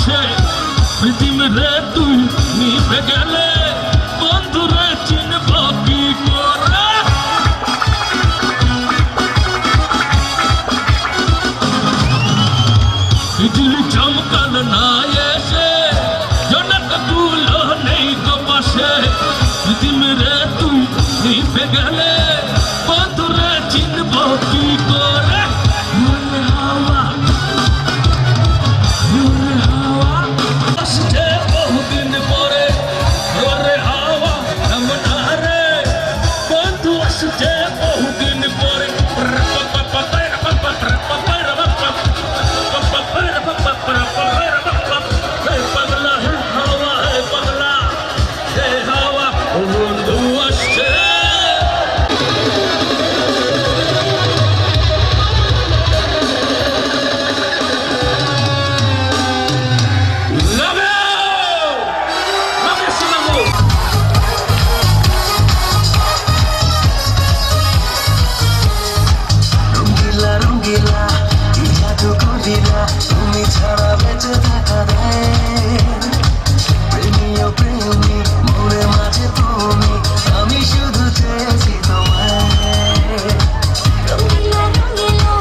পাশে পৃথিবীরে তুই নিভে গেলে বন্ধুরে চিনব কি করে বিজলি চমকাল না এসে জনক তুলো নেই তো পাশে পৃথিবীরে তুই নিভে গেলে বন্ধুরে চিনব কি করে হাওয়া আসছে বহুদিন পরে ওরে হাওয়া এমন রে বন্ধু আসছে বহুদিন পরে পাগলা হে পাগলা হে হাওয়া বন্ধু আসছে তুমি ছাড়া বেঁচে থাকা দেয় প্রেমীয় প্রেমী মনের মাঝে তুমি আমি শুধু চেয়েছি তোমায় রঙিলা রঙিলা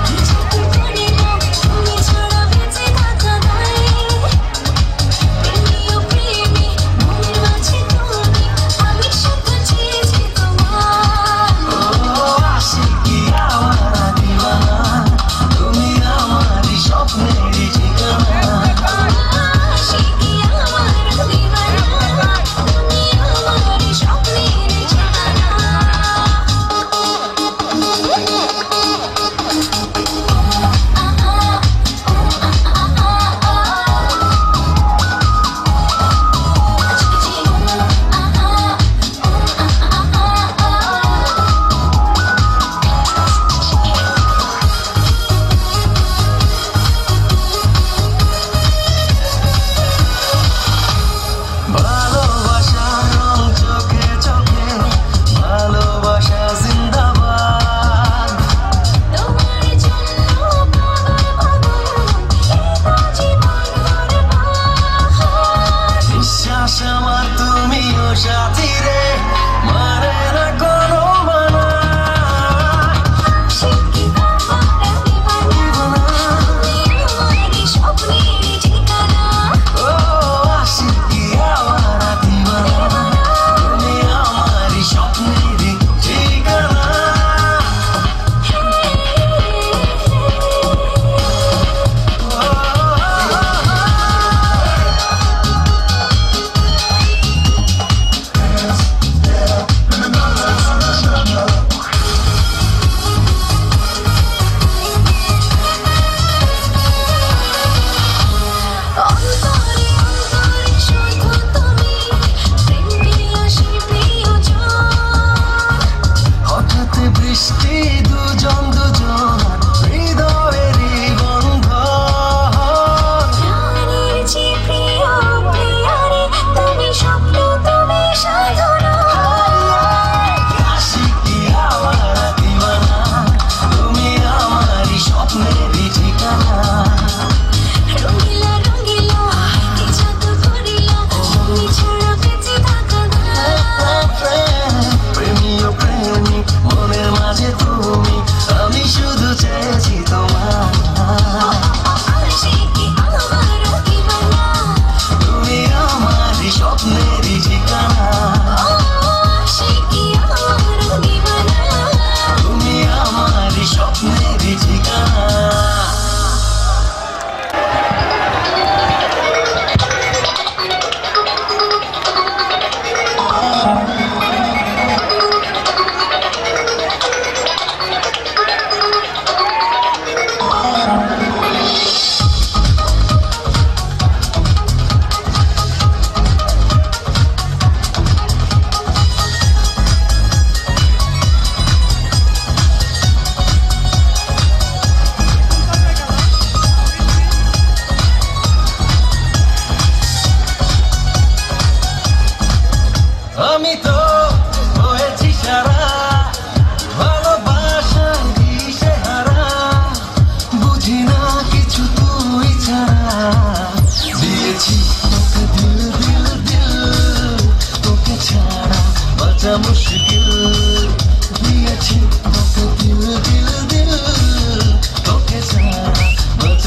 কিছু কি করিল তুমি ছাড়া বেঁচে থাকা দেয় প্রেমীয় প্রেমী মনের মাঝে তুমি আমি শুধু চেয়েছি তোমায় ও আশিকি আওয়ারা দিওয়ানা তুমি আমারই স্বপ্নেরই ঠিকানা আশিকি আওয়ারা দিওয়ানা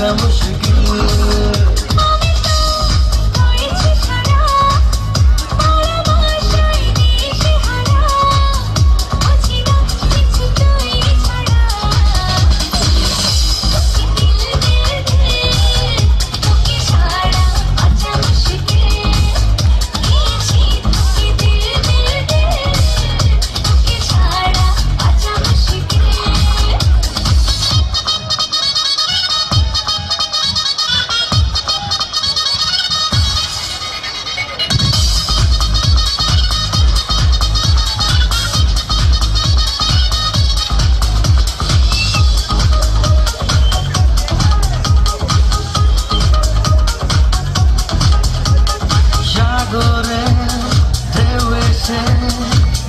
বাঁচা মুশকিল। আমি তো করেছি সারা ভালোবাসায় দিশেহারা বুঝি না কিছু তুই ছাড়া তোকে তোকে ছাড়া বাঁচা মুশকিল গিয়েছি তোকে তোকে ছাড়া বাঁচা মুশকিল। সাগরে ঢেউ এসে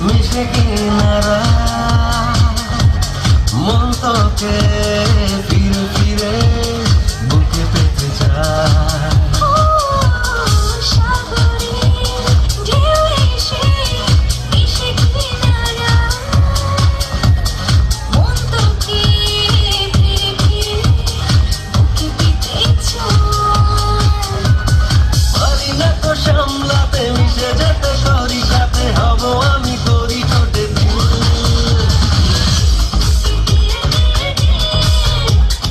মিশে কিনারা মন তোকে ফিরে ফিরে বুকে পেতে চায়। সাগরে ঢেউ এসে মিশে কিনারা মন তোকে ফিরে ফিরে বুকে পেতে চায়। পারি না তো সামলাতে মিশে যেতে করি সাথে হব আমি করি ছোটে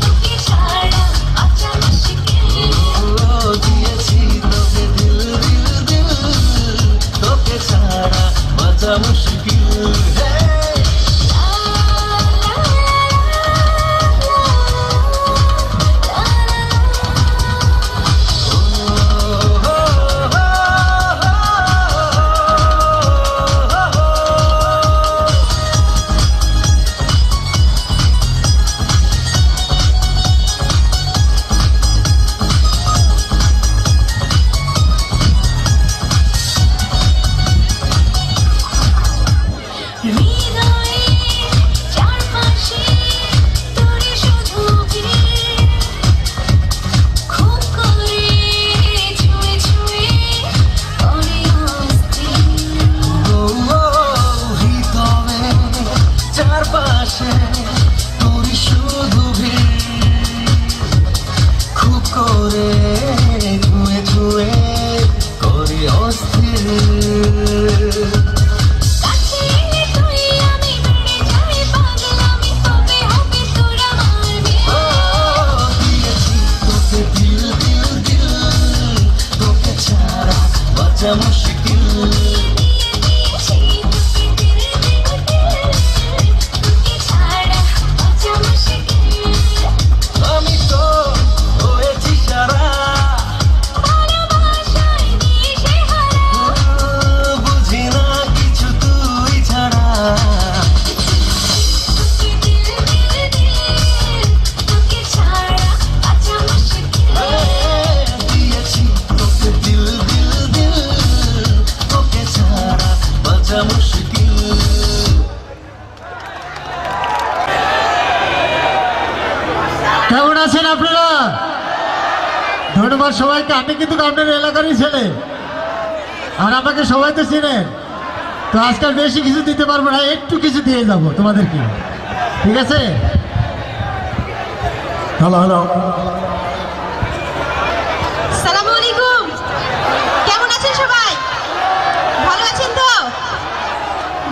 তোকে ছাড়া বাঁচা মুশকিল। দিয়েছি তোকে দিল দিল দিল তোকে ছাড়া বাঁচা মুশকিল। হৃদয়ে চারপাশে তোরে শুধু ভিড় খুব করে ছুঁয়ে ছুঁয়ে করে অস্থির। হৃদয়ে চারপাশে তোর শুধু ভিড় খুব করে ছুঁয়ে ছুঁয়ে করি অস্থির। কাছে এলে তুই আমি বেড়ে যাই পাগলামি তবে হবে তোর আমার বিয়ে। দিয়েছি তোকে দিল দিল দিল তোকে ছাড়া বাঁচা মুশকিল। দিয়েছি তোকে তোকে ছাড়া বাঁচা মুশকিল। আমি তো হয়েছি সারা ভালোবাসায় দিশেহারা বুঝি না কিছু তুই ছাড়া। তোকে ছাড়া বাঁচা মুশকিল। দিয়েছি তোকে দিল দিল দিল তোকে ছাড়া বাঁচা মুশকিল। কেমন আছেন আপনারা? ধন্যবাদ সবাইকে। আমি কিন্তু আপনার এলাকারই ছেলে, আর আমাকে সবাই তো চিনেন। তো আজকাল বেশি কিছু দিতে পারবো না, একটু কিছু দিয়ে যাব তোমাদেরকে, ঠিক আছে? হ্যালো হ্যালো, সালামু আলাইকুম। কেমন আছেন সবাই? ভালো আছেন তো?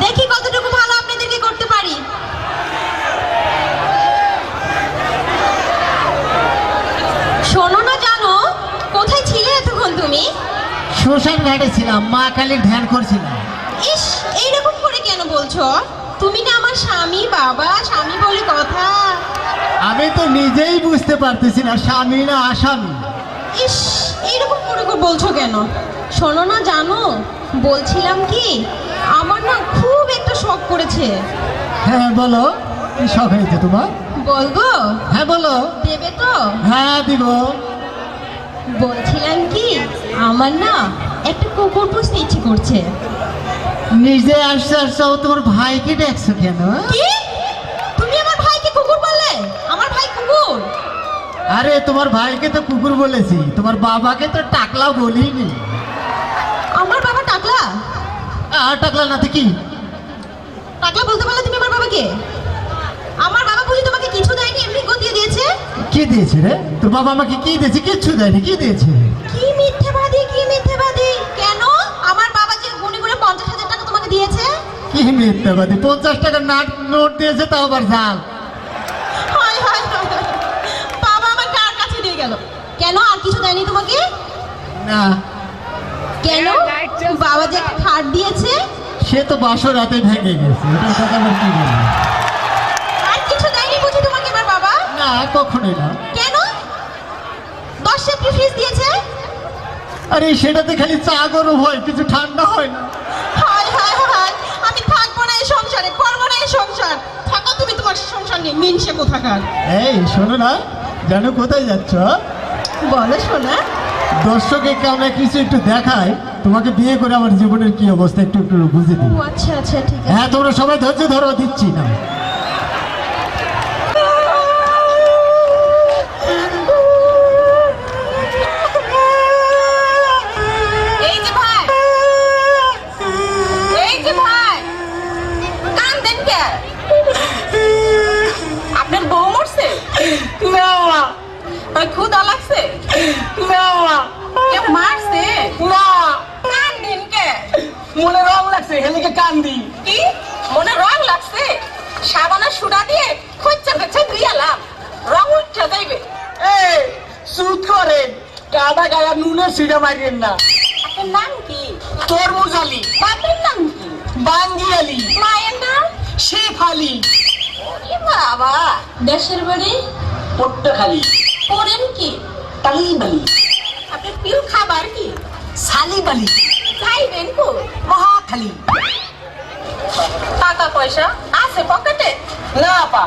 দেখি কতটুকু ভালো আপনাদেরকে করতে পারি। শোনো না, জানো কোথায় ছিলে এতক্ষণ তুমি? শ্মশান ঘাটে ছিলাম, মা কালীর ধ্যান করছিলাম। ইস, এইরকম করে কেন বলছো? তুমি না আমার স্বামী, বাবা স্বামী বলে কথা। আমি তো নিজেই বুঝতে পারতেছি না স্বামী না আসামি। ইস, এইরকম করে বলছো কেন? শোনো না, জানো বলছিলাম কি, আমার না খুব একটা শখ করেছে। হ্যাঁ বলো, কি শখ হয়েছে তোমার? বলবো? হ্যাঁ বলো। দেবে তো? হ্যাঁ দিব। বলছিলাম কি, আমার না একটা কুকুর পুষতে ইচ্ছে করছে। নিজে আসছে আসছে, তোমার ভাইকে দেখছো কেন? কি? তুমি আমার ভাইকে কুকুর বললে? আমার ভাই কুকুর? আরে তোমার ভাইকে তো কুকুর বলেছি, তোমার বাবাকে তো টাকলা বলিনি। আমার বাবা টাকলা? আর টাকলা না তো কি? টাকলা বলতে পারলে তুমি আমার বাবাকে? আমার বাবা বুঝি তোমাকে কিছু দেয়নি, এমনি গতিয়ে দিয়েছে? কি দিয়েছে রে? তোর বাবা আমাকে কি দিয়েছে? কিচ্ছু দেয়নি। কি দিয়েছে? কি মিথ্যেবাদী, কি মিথ্যেবাদী! কেন? আমার বাবা যে গুনে গুনে 50,000 টাকা তোমাকে দিয়েছে। কি মিথ্যাবাদী? 50 টাকার নোট দিয়েছে, তাও আবার জাল। হায় হায় হায় হায়। বাবা আমার কার কাছে দিয়ে গেল? কেন আর কিছু দেয়নি তোমাকে? না, কেন? বাবা যে একটা খাট দিয়েছে। সে তো বাসর রাতে ভেঙে গেছে, এটার কথা আবার কি বলবো? আর কিছু দেয়নি বুঝি তোমাকে আমার বাবা? না, কখনোই না। কেন? 10 সেপ্টি ফ্রিজ দিয়েছে। আরে সেটাতে খালি চা গরম হয়, কিছু ঠান্ডা হয় না। হায় হায় হায়, আমি থাকবো না এই সংসারে, করবো না এই সংসার। থাকো তুমি তোমার সংসার নিয়ে, মিনসে কোথাকার। এই শোনো না, জানো কোথায় যাচ্ছ? বলো শোনা। দর্শককে আমরা কিছু একটু দেখাই, তোমাকে বিয়ে করে আমার জীবনের কি অবস্থা একটু একটু বুঝে দিই। ও আচ্ছা আচ্ছা, ঠিক আছে। হ্যাঁ, তোমরা সবাই ধৈর্য ধরো, দিচ্ছি না। এই যে ভাই, এই যে ভাই, কান্দেন কে? আপনার বউ মরছে? না আর ক্ষুধা লাগছে? না কেউ মারছে? না কান্দেন কে? মনে রং লাগছে হেলিকে কান্দি কি মনে রং লাগছে? সাবানের সুডা দিয়ে খচ্চা খচ্চা ধুইয়ালাম, রং উঠে যাইবে। এই সুদ করেন কাদা গায়া নুনের সিডা মারিয়েন না। আপনার নাম কি? তরমুজ আলী, বাপের নাম কি? বাঙ্গি আলী, মায়ের নাম? শেফ আলী, ওরে বাবা। দেশের বাড়ি? পট্টখালি, করেন কি? তালিবালি, আপনার প্রিয় খাবার কি? সালিবালি, খাইবেন কো? মহাখালী। টাকা পয়সা আছে পকেটে? না পা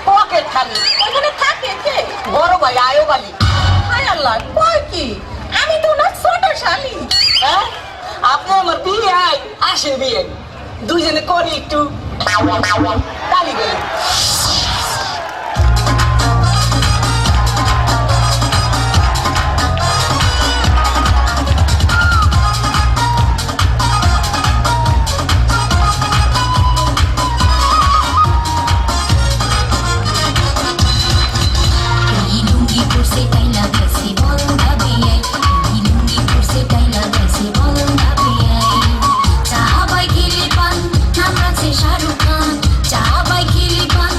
পকেট খালি। ওখানে থাকে কে? বড় ভাই আয়ো বালি। হায় আল্লাহ, কয় কি? আমি তো না ছোট শালি। হ্যাঁ আপনি আমার বিয়ে আই আসেন বিয়ে দুইজনে করি একটু তালি গেলে। লুঙ্গি পরছে টাইলা গেছে বন্ধা বিয়াই, লুঙ্গি পরছে টাইলা গেছে বন্ধা বিয়াই। চা বাই খেলে পান নামরাছে শাহরুখ খান, চা বাই খেলে পান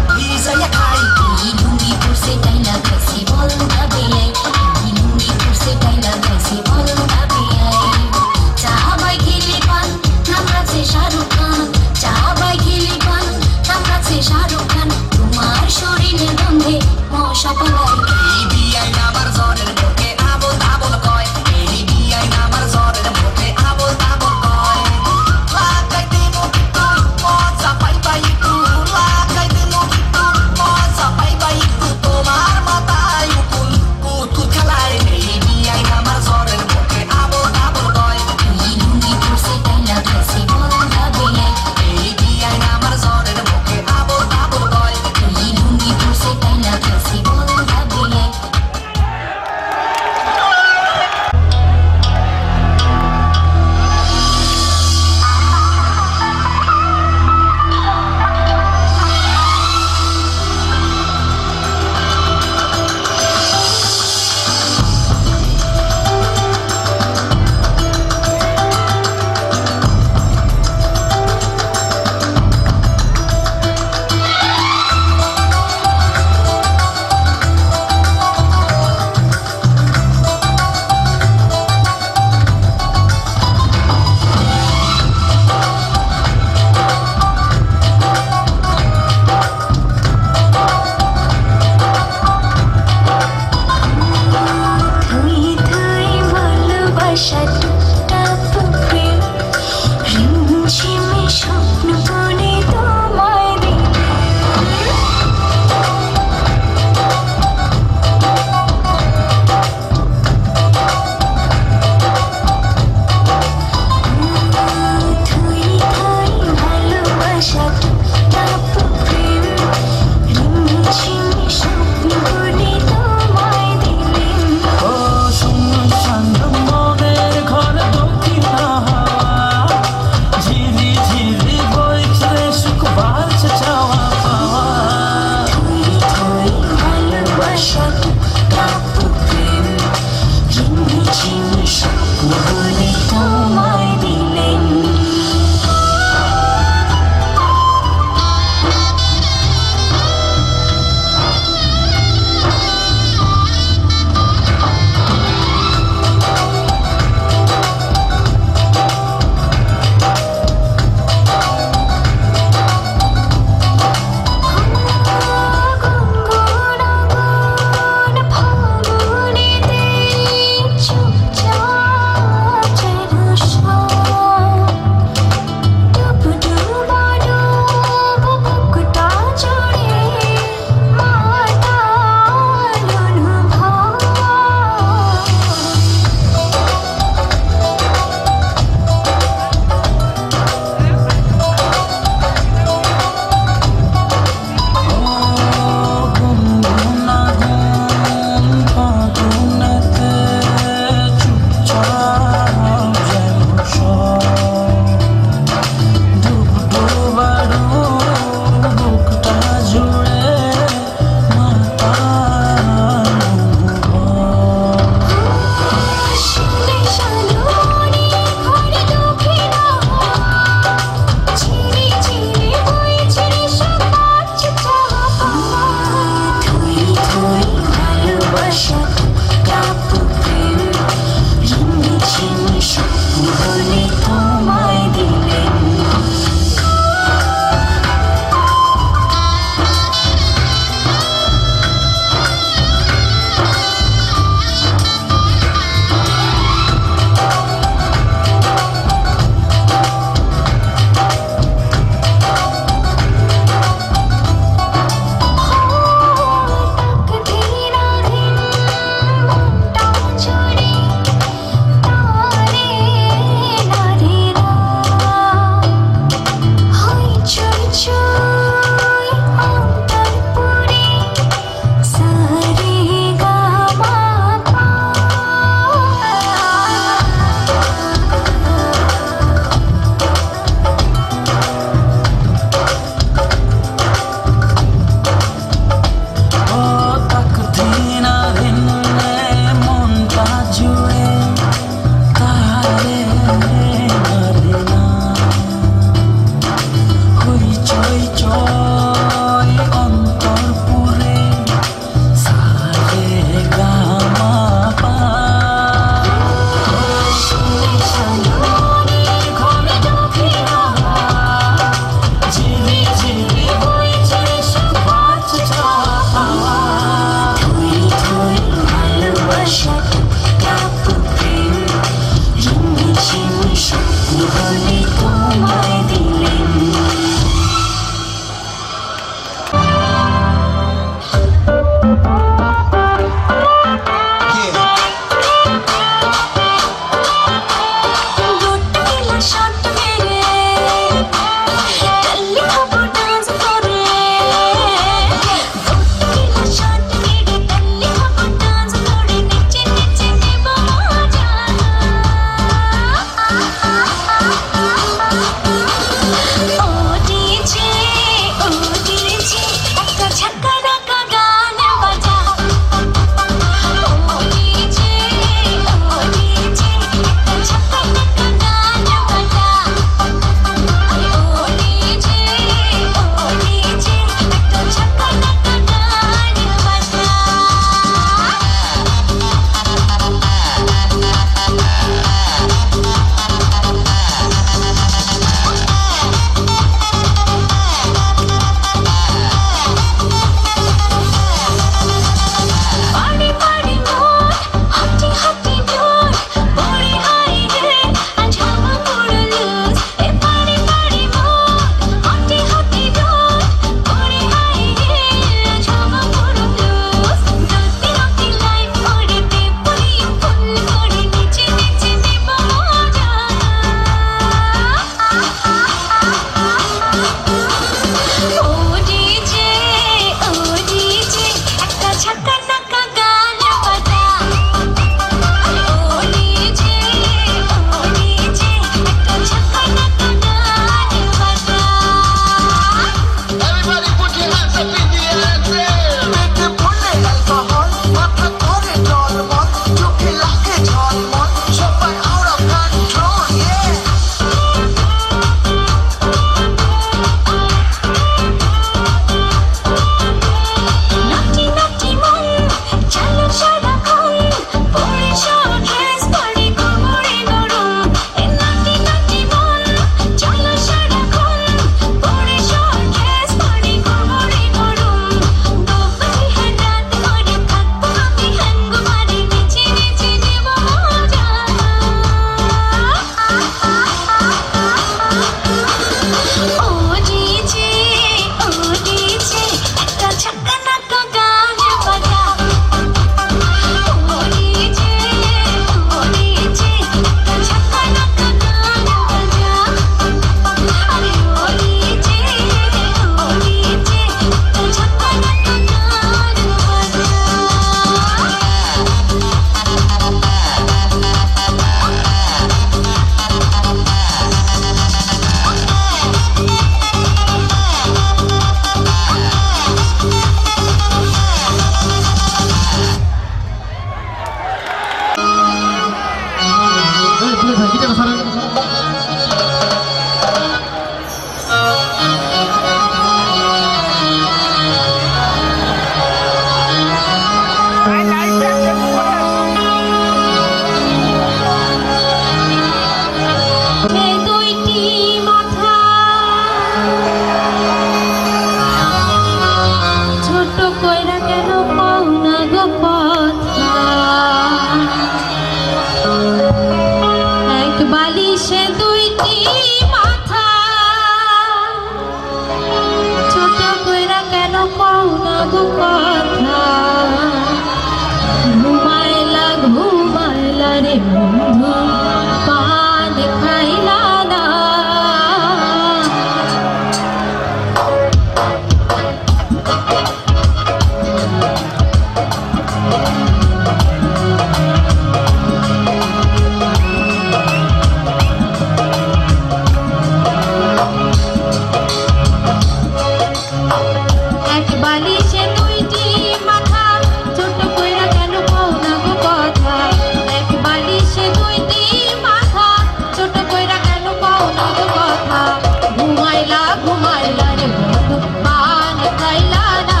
ঘুমাইলা ঘুমাইলা রে বন্ধু পান খাইলা না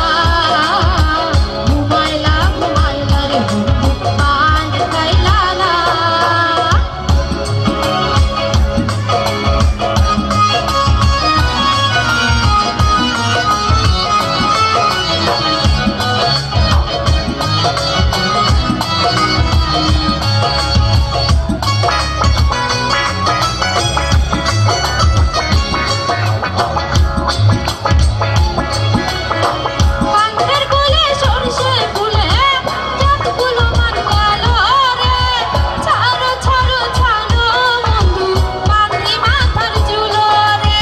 ঘুমাইলা ঘুমাইলা রে বন্ধু পান খাইলা না পান্থের কোলে সরষে ফুলে চাঁদগুলো মান গেল রে ছাড়ো ছাড়ো ছাড়ো বন্ধু বাঁধি মাথার চুলো রে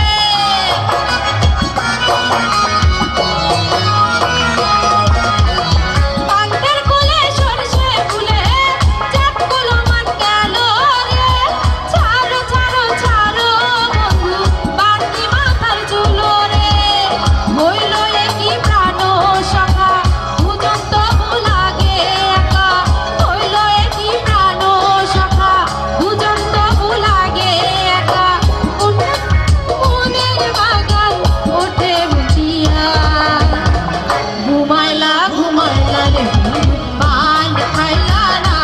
পান্থের কোলে সরষে ফুলে চাঁদগুলো মান গেল রে ছাড়ো ছাড়ো ছাড়ো বন্ধু বাঁধি মাথার চুলো রে হইল একই প্রাণ সখা দুজন তবু লাগে একা হইল একই প্রাণ সখা দুজন তবু লাগে একা মনের বাগান ওঠে বুঝিয়া ঘুমাইলা ঘুমাইলা রে বন্ধু পান খাইলা না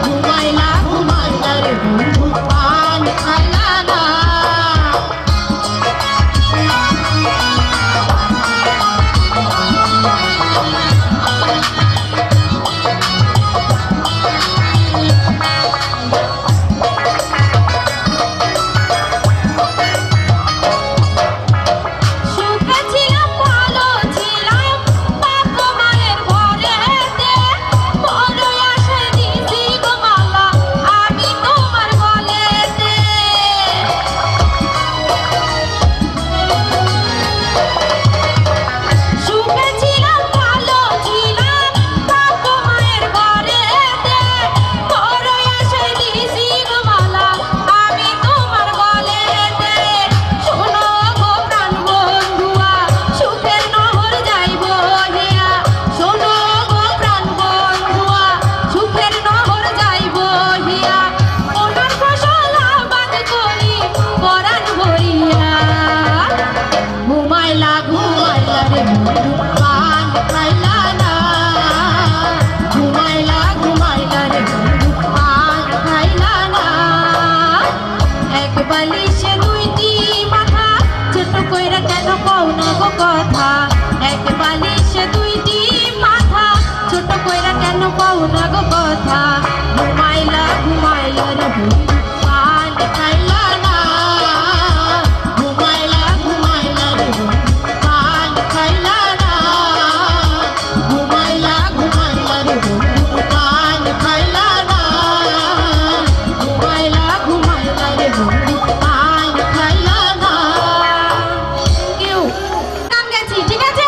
ঘুমাইলা ঘুমাইলা রে বন্ধু পান খাইলা না সুখে ছিলাম ভালো ছিলাম বাপ মায়ের ঘরেতে বড় আসে দিছি গো মালা আমি তোমার গলেতে সুখে ছিলাম ভালো ছিলাম বাপ মায়ের ঘরেতে বড় আসে দিছি গো মালা আমি তোমার গলেতে শোনো গো প্রাণ বন্ধুয়া সুখের নহর যাইব হিয়া শোনো গো প্রাণ বন্ধুয়া সুখের নহর যাইব হিয়া ওনার ফসল আবাদ করি পরাণ ভরিয়া ঘুমাইলা ঘুমাইলা রে বন্ধু পান খাইলা না ঘুমাইলা ঘুমাইলা রে বন্ধু পান খাইলা না এক বালিশে দুইটি মাথা ছোট কইরা কেন কও না গো কথা এক বালিশে দুইটি মাথা ছোট কইরা কেন কও না গো কথা ঘুমাইলা ঘুমাইলা রে বন্ধু পান খাইলা না ঘুমাইলা ঘুমাইলা রে বন্ধু পান খাইলা না ঘুমাইলা ঘুমাইলা রে বন্ধু পান খাইলা না ঘুমাইলা ঘুমাইলা রে বন্ধু পান খাইলা না কেউ গান গেছি ঠিক আছে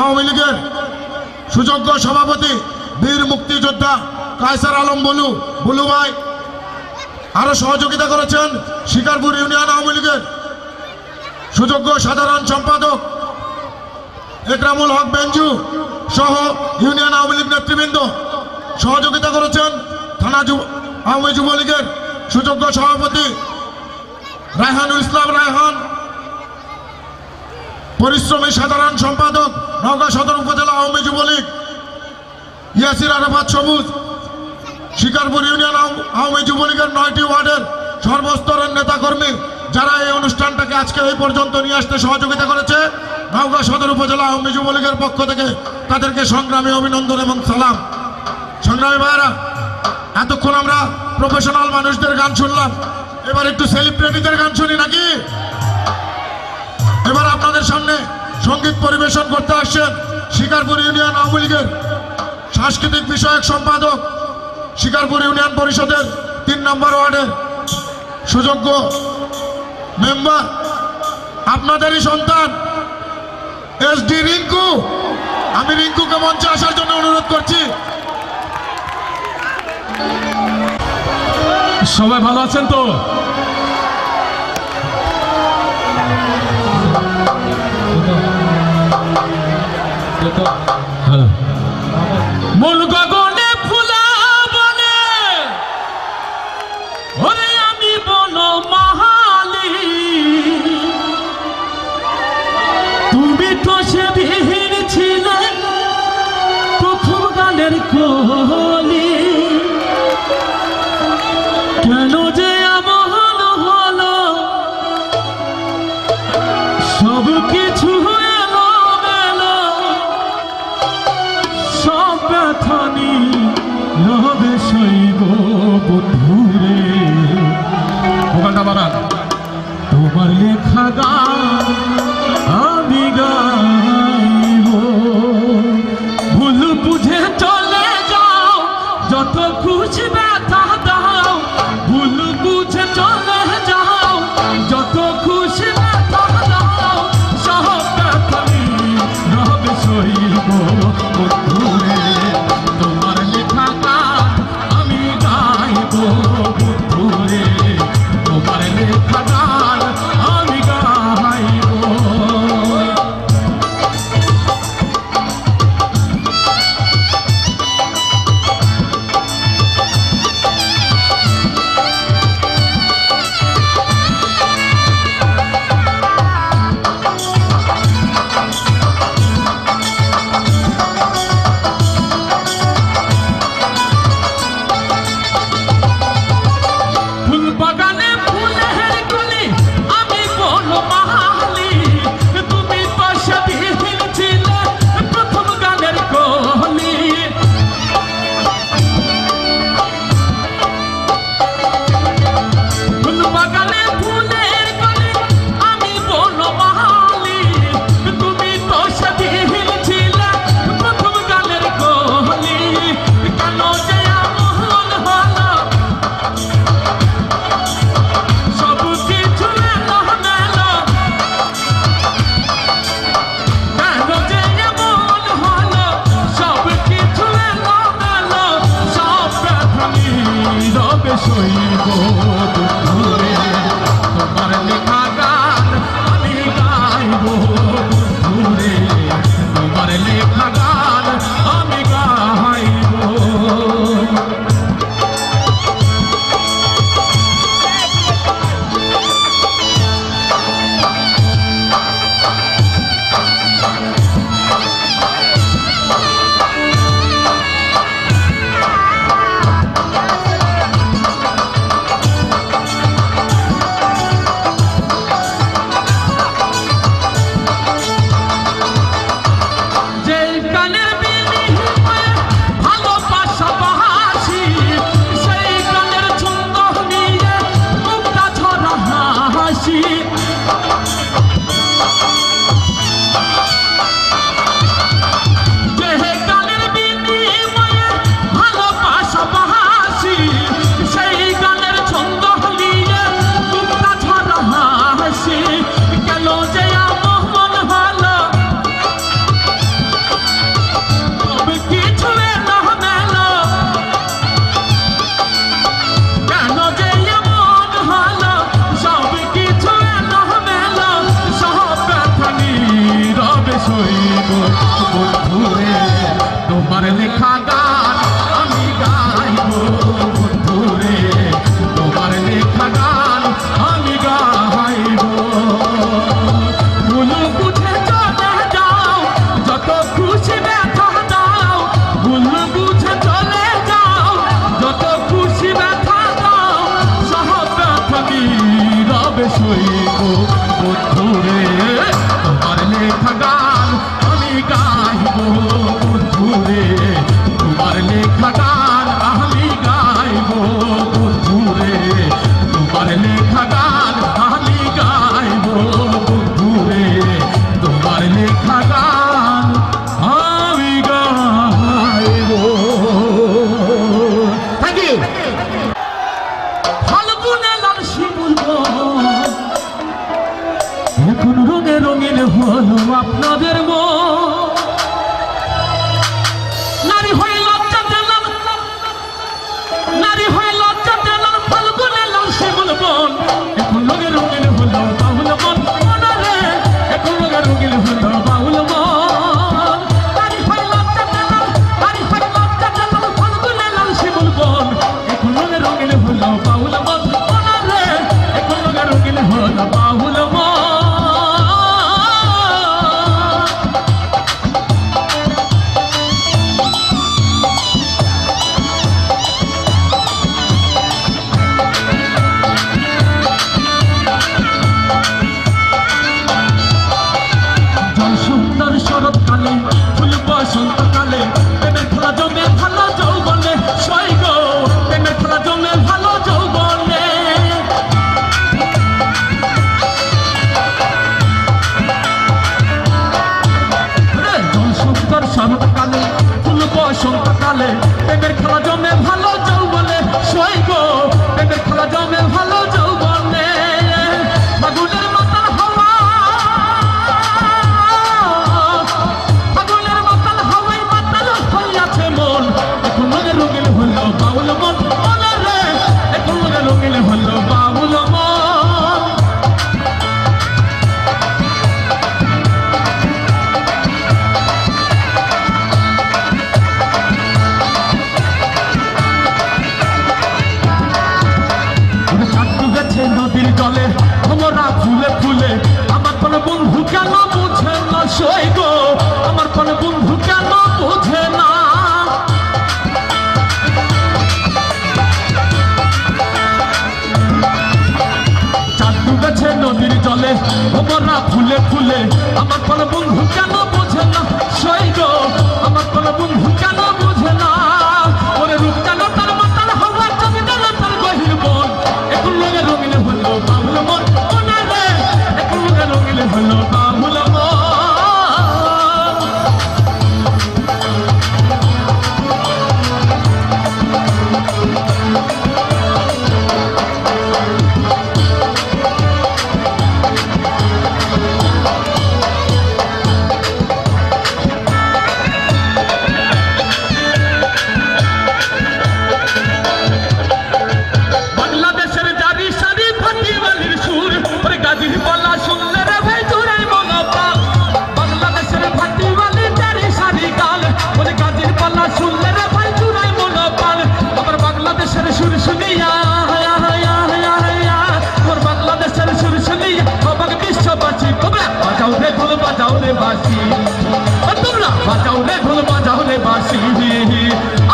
আওয়ামী লীগের সুযোগ্য সভাপতি বীর মুক্তিযোদ্ধা কায়সার আলম বুলু ভাই। আরো সহযোগিতা করেছেন শিকারপুর ইউনিয়ন আওয়ামী লীগের সুযোগ্য সাধারণ সম্পাদক একরামুল হক বেঞ্জু সহ ইউনিয়ন আওয়ামী লীগ নেতৃবৃন্দ। সহযোগিতা করেছেন থানা আওয়ামী যুবলীগের সুযোগ্য সভাপতি রায়হানুল ইসলাম রায়হান, পরিশ্রমী সাধারণ সম্পাদক নওগাঁ সদর উপজেলা আওয়ামী যুবলীগ ইয়াসির আরাফাত সবুজ, শিকারপুর ইউনিয়ন আওয়ামী যুবলীগের 9টি ওয়ার্ডের সর্বস্তরের নেতাকর্মী যারা এই অনুষ্ঠানটাকে আজকে এই পর্যন্ত নিয়ে আসতে সহযোগিতা করেছে নওগাঁ সদর উপজেলা আওয়ামী যুবলীগের পক্ষ থেকে তাদেরকে সংগ্রামী অভিনন্দন এবং সালাম। সংগ্রামী ভাইয়েরা, এতক্ষণ আমরা প্রফেশনাল মানুষদের গান শুনলাম, এবার একটু সেলিব্রিটিদের গান শুনি নাকি? এবার আপনাদের সামনে সঙ্গীত পরিবেশন করতে আসছেন শিকারপুর ইউনিয়ন আওয়ামী লীগের সাংস্কৃতিক বিষয়ক সম্পাদক, শিকারপুর ইউনিয়ন পরিষদের 3 নম্বর ওয়ার্ডের সুযোগ্য মেম্বার, আপনাদেরই সন্তান SD রিঙ্কু। আমি রিঙ্কুকে মঞ্চে আসার জন্য অনুরোধ করছি। সবাই ভালো আছেন তো? মূল গগনে ফুলা বনে ওরে আমি বন মহালি, তুমি তো সে বিহীন ছিলে প্রথম গানের কলি, কেন যে এমন হলো সব কিছু এলো মেলো, সব ব্যথানি রবে শৈব বন্ধুরে। ভোকালটা বাড়ান। তোমার লেখা গান আমি গাইব, ভুল বুঝে চলে যাও যত খুশি ব্যথা দাও, ভুল বুঝে চলে যাও যত খুশি ব্যথা দাও, সব ব্যথানি রবে শৈব বন্ধুরে। তোমার লেখা গান আমি গাইব বন্ধুরে, তোমার লেখা গান আমি গাইব। বসন্তকালে প্রেমের খেলা জমে ভালো যৌবনে সৈগ প্রেমের খেলা জমে ভালো যৌবনে ফাগুনের মাতাল হাওয়া ফাগুনের মাতাল হাওয়ায় মাতাল হইয়াছে মন এখন মনে রঙিন হলো বাউল মন মনে রে এখন মনে রঙিন হলো বাউল মন নদীর জলে ভ্রমরা ফুলে ফুলে আমার কোন বন্ধু কেন বুঝে না সই গো আমার কোন বন্ধু কেন বুঝে না চাঁদু গেছে নদীর জলে ভ্রমরা ফুলে ফুলে আমার কোন বন্ধু কেন বুঝে না সই গো আমার কোন বন্ধু কেন বুঝে না ওরে রূপ কেন তার মাতাল হওয়ার জমি গেল তার গহির বন এখন লোকে রঙিলে হলো বাবুল মন ওনা রে এখন লোকে রঙিলে হলো বাবুল মন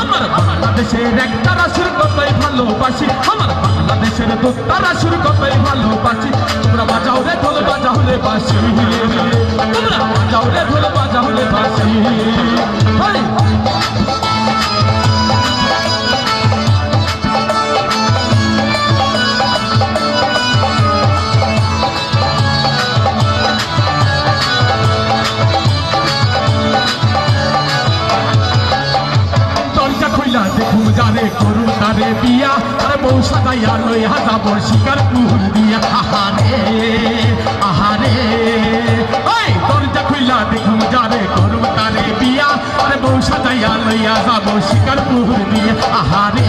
আমার বাংলাদেশের একতারা সুর কতই ভালোবাসি আমার বাংলাদেশের দোতারা সুর কতই ভালোবাসি তোমরা বাজাও রে ঢোল বাজাও রে বাঁশি তোমরা বাজাও রে ঢোল বাজাও রে বাঁশি দেখুন জানে করুন তারে বিয়া আরে বউ সাজাইয়া লইয়া যাব শিকার পুর দিয়া আহারে আহারে ওই দরজা খুইলা দেখুন জানে করুন তারে বিয়া আরে বউ সাজাইয়া লইয়া যাব শিকার পুর দিয়া আহারে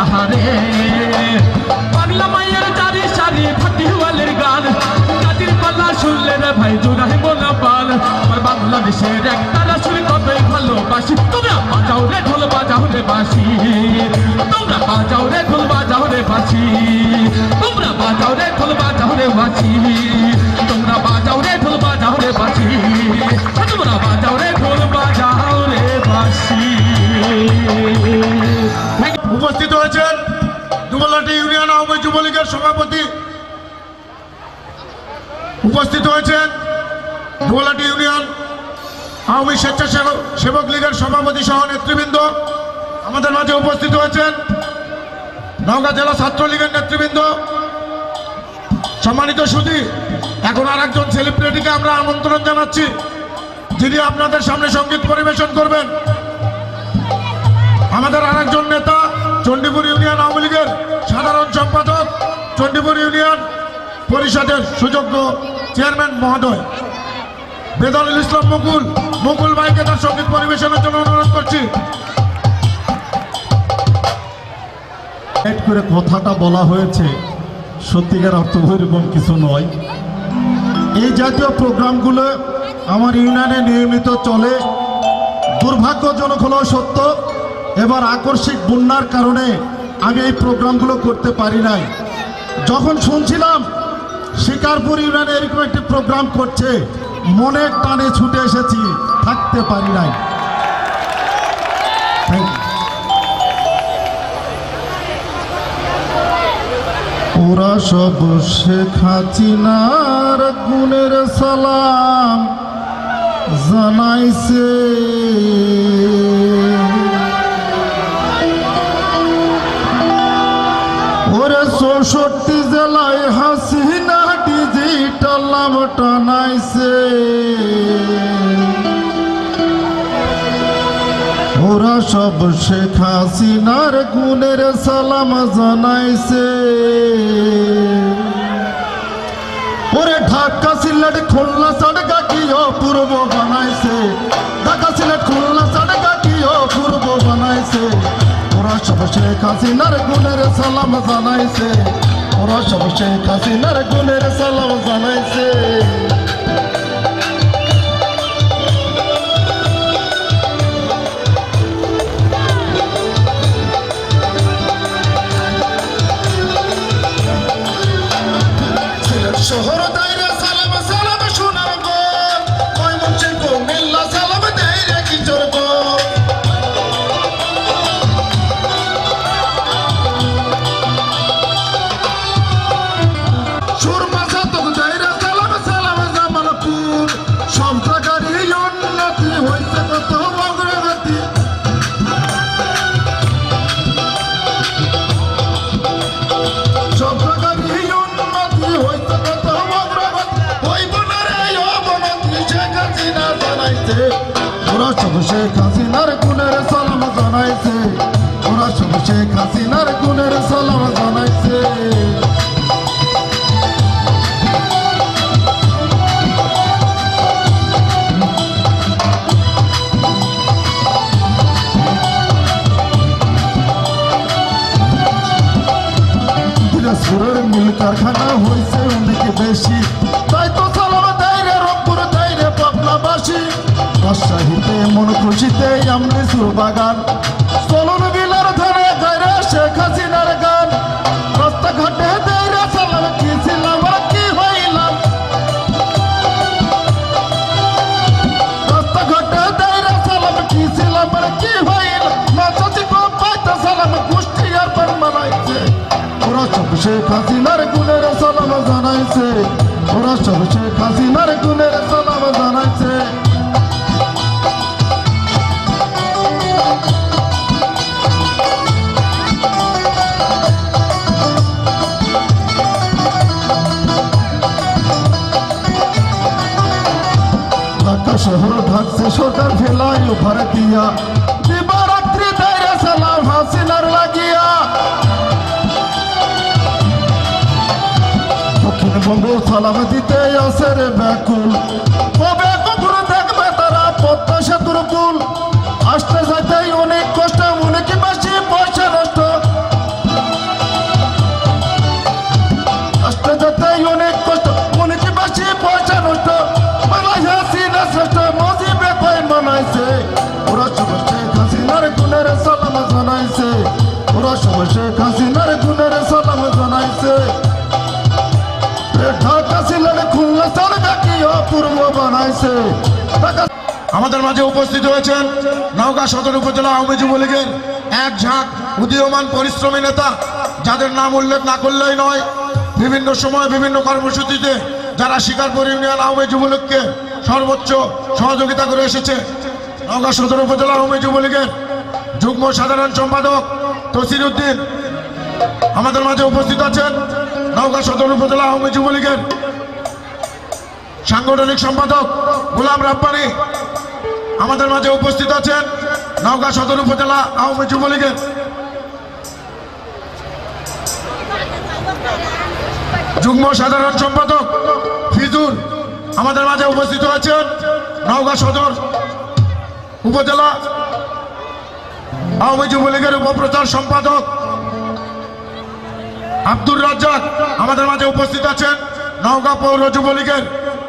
আহারে পাগলা মাইয়ের চারি সারি ফাটিওয়ালের গান কাজির পাল্লা শুনলে রে ভাই জোড়াই বোনা পাল আমার বাংলাদেশের একতারা সুর কতই ভালোবাসি তোমরা বাজাও রে ঢোল বাজাও রে বাঁশি তোমরা বাজাও রে ঢোল বাজাও রে বাঁশি তোমরা বাজাও রে ঢোল বাজাও রে বাঁশি তোমরা বাজাও রে ঢোল বাজাও রে বাঁশি তোমরা বাজাও রে ঢোল বাজাও রে বাঁশি উপস্থিত হয়েছেন দুবলাটি ইউনিয়ন আওয়ামী যুবলীগের সভাপতি উপস্থিত হয়েছেন দুবলাটি ইউনিয়ন আওয়ামী স্বেচ্ছাসেবক লীগের সভাপতি সহ নেতৃবৃন্দ আমাদের মাঝে উপস্থিত হয়েছেন নওগাঁ জেলা ছাত্রলীগের নেতৃবৃন্দ সম্মানিত সুধী এখন আর একজন সেলিব্রিটিকে আমরা আমন্ত্রণ জানাচ্ছি যিনি আপনাদের সামনে সঙ্গীত পরিবেশন করবেন আমাদের আর একজন নেতা চণ্ডীপুর ইউনিয়ন আওয়ামী লীগের সাধারণ সম্পাদক চণ্ডীপুর ইউনিয়ন পরিষদের সুযোগ্য চেয়ারম্যান মহোদয় বেদারুল ইসলাম মুকুল ভাইকে তার সঙ্গীত পরিবেশনের জন্য অনুরোধ করছি। করে কথাটা বলা হয়েছে সত্যিকার অর্থ এরকম কিছু নয়। এই জাতীয় প্রোগ্রামগুলো আমার ইউনিয়নে নিয়মিত চলে। দুর্ভাগ্যজনক হলেও সত্য এবার আকস্মিক বন্যার কারণে আমি এই প্রোগ্রামগুলো করতে পারি নাই। যখন শুনছিলাম শিকারপুর ইউনিয়নে এরকম একটি প্রোগ্রাম করছে মনের টানে ছুটে এসেছি, থাকতে পারি নাই। ওরা সব শেখ হাসিনার গুণের সালাম জানাইছে, ওরে 64 জেলায় হাসিনা ডিজিটাল নাম টানাইছে। ওরা সব শেখ হাসিনার গুণের সালাম জানাইছে। ওরে ঢাকা সিলেট খুলনা সড়কা কি অপূর্ব বানাইছে, ঢাকা সিলেট খুলনা সড়কা কি অপূর্ব বানাইছে। ওরা সব শেখ হাসিনার গুণের সালাম জানাইছে, ওরা সব শেখ হাসিনার গুণের সালাম জানাইছে। শহর দাইরে সালাম সালাম সোনার গো, ময়মনসিংহ কুমিল্লা সালাম দাইরে কিশোর গো। সুরমা সাতক দাইরে সালাম সালাম জামালপুর, সব জায়গারই উন্নতি হইছে কত অগ্রগতি। সব জায়গারই উন্নতি হইছে কত অগ্রগতি, হইব না রে অবনতি শেখ হাসিনা জানাইছে। ওরা সব শেখ হাসিনার গুণের সালাম জানাইছে, ওরা সব শেখ হাসিনার গুণের সালাম জানাইছে। দিনাজপুরের মিল কারখানা হয়েছে অনেক বেশি, তাই তো সালাম দাইরে রংপুর দাইরে পাবনাবাসী। রাজশাহীতে মন খুশিতে আমনে সুরবাগান, চলন বিলার ধারে গাইরে শেখ হাসিনার গান। রাস্তাঘাটে দাইরে সালাম কি ছিলাম আর কি হইলাম, রাস্তাঘাটে দাইরে সালাম কি ছিলাম আর কি হইলাম। মাঝাজি পাইতে সালাম গোষ্ঠী আর পান মানাইছে, ওরা সব শেখ হাসিনার গুণের সালাম জানাইছে, ওরা সব শেখ হাসিনার গুণের সালাম জানাইছে। ঢাকা শহর ঢাকছে সরকার ফেলাই উপর দিয়া, দিবারাত্রি দাইরে সালাম হাসিনার লাগিয়া। দক্ষিণবঙ্গ সালাম দিতে আসে রে ব্যাকুল, কবে কখনো দেখবে তারা পদ্মা সেতুর পুল। আসতে যাইতেই অনেক কষ্ট, অনেক বেশি পয়সা নষ্ট, আসতে যেতেই অনেক কষ্ট, অনেক বেশি পয়সা নষ্ট। বাংলা হাসিনা শ্রেষ্ঠ মজিবে কয় মানাইছে, ওরা সব শেখ হাসিনার গুণের সালাম জানাইছে, ওরা সব শেখ হাসিনার গুণের সালাম জানাইছে। ঢাকা সিলেট খুলনা সড়কা কি অপূর্ব বানাইছে। আমাদের মাঝে উপস্থিত হয়েছেন নওগাঁ সদর উপজেলা আওয়ামী যুবলীগের এক ঝাঁক উদীয়মান পরিশ্রমী নেতা, যাদের নাম উল্লেখ না করলেই নয়। বিভিন্ন সময় বিভিন্ন কর্মসূচিতে যারা শিকারপুর ইউনিয়ন আওয়ামী যুবলীগকে সর্বোচ্চ সহযোগিতা করে এসেছে। নওগাঁ সদর উপজেলা আওয়ামী যুবলীগের যুগ্ম সাধারণ সম্পাদক তসির উদ্দিন আমাদের মাঝে উপস্থিত আছেন। নওগাঁ সদর উপজেলা আওয়ামী যুবলীগের সাংগঠনিক সম্পাদক গোলাম রাব্বানী আমাদের মাঝে উপস্থিত আছেন। নওগাঁ সদর উপজেলা আওয়ামী যুবলীগের যুগ্ম সাধারণ সম্পাদক ফিজুর আমাদের মাঝে উপস্থিত আছেন। নওগাঁ সদর উপজেলা আওয়ামী যুবলীগের উপপ্রচার সম্পাদক আব্দুর রাজ্জাক আমাদের মাঝে উপস্থিত আছেন। নওগাঁ পৌর যুবলীগের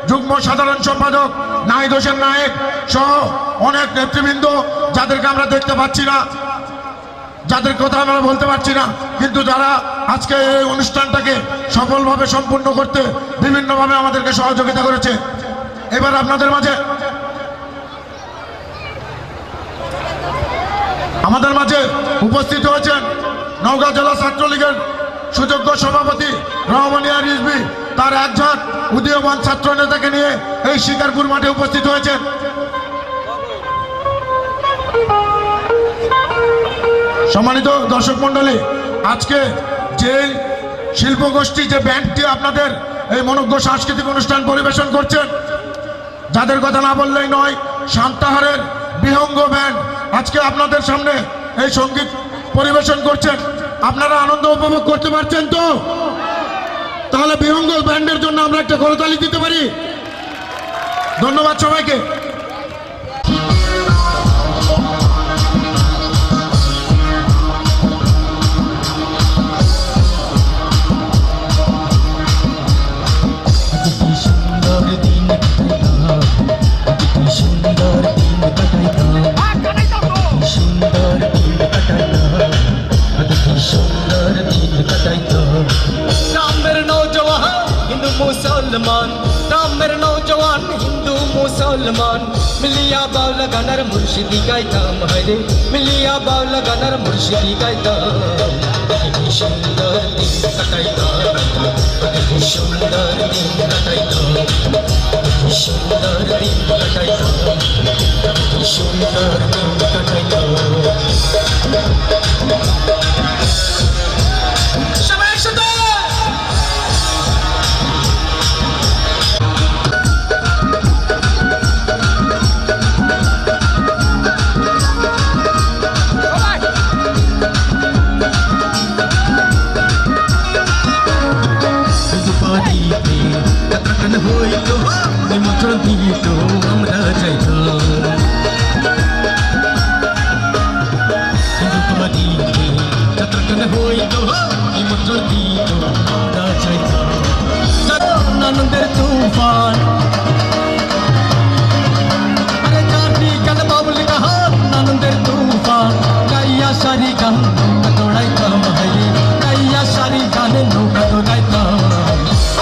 যুগ্ম সাধারণ সম্পাদক নাহিদ হোসেন নায়েক সহ অনেক নেতৃবৃন্দ, যাদেরকে আমরা দেখতে পাচ্ছি না, যাদের কথা আমরা বলতে পারছি না, কিন্তু যারা আজকে এই অনুষ্ঠানটাকে সফলভাবে সম্পূর্ণ করতে বিভিন্নভাবে আমাদেরকে সহযোগিতা করেছে। এবার আপনাদের মাঝে আমাদের মাঝে উপস্থিত হয়েছেন নওগাঁ জেলা ছাত্রলীগের সুযোগ্য সভাপতি রহমানিয়া রিজভী, তার এক ঝাঁক উদীয়মান ছাত্র নেতাকে নিয়ে এই শিকারপুর মাঠে উপস্থিত হয়েছেন। সম্মানিত দর্শক মন্ডলী, আজকে যে শিল্পগোষ্ঠী, যে ব্যান্ডটি আপনাদের এই মনোজ্ঞ সাংস্কৃতিক অনুষ্ঠান পরিবেশন করছেন, যাদের কথা না বললেই নয়, সান্তাহারের বিহঙ্গ ব্যান্ড আজকে আপনাদের সামনে এই সঙ্গীত পরিবেশন করছেন, আপনারা আনন্দ উপভোগ করতে পারছেন তো? তাহলে বিহঙ্গল ব্যান্ডের জন্য আমরা একটা করতালি দিতে পারি। ধন্যবাদ সবাইকে। রামের নৌজওয়ান হিন্দু মুসলমান, রামের নৌজওয়ান হিন্দু মুসলমান, মিলিয়া বাউলা গানার মুর্শিদি গাইতাম হরে, মিলিয়া বাউলা গানার মুর্শিদি গাইতাম। কি সুন্দর দিন কাটাইতাম, কি সুন্দর দিন কাটাইতাম, কি সুন্দর দিন কাটাইতাম, কি সুন্দর দিন কাটাইতাম। সবাই একসাথে হইত নিমন্ত্রণ দিত আমরা যাইতাম, যাত্রাখান হইত নিমন্ত্রণ দিত আমরা যাইতাম। আনন্দের তুফান আরে চারটি গান বাবুল গান, আনন্দের তুফান গাইয়া সারি গান নৌকা দৌড়াইতাম হাইরে, গাইয়া সারি গানে নৌকা দৌড়াইতাম।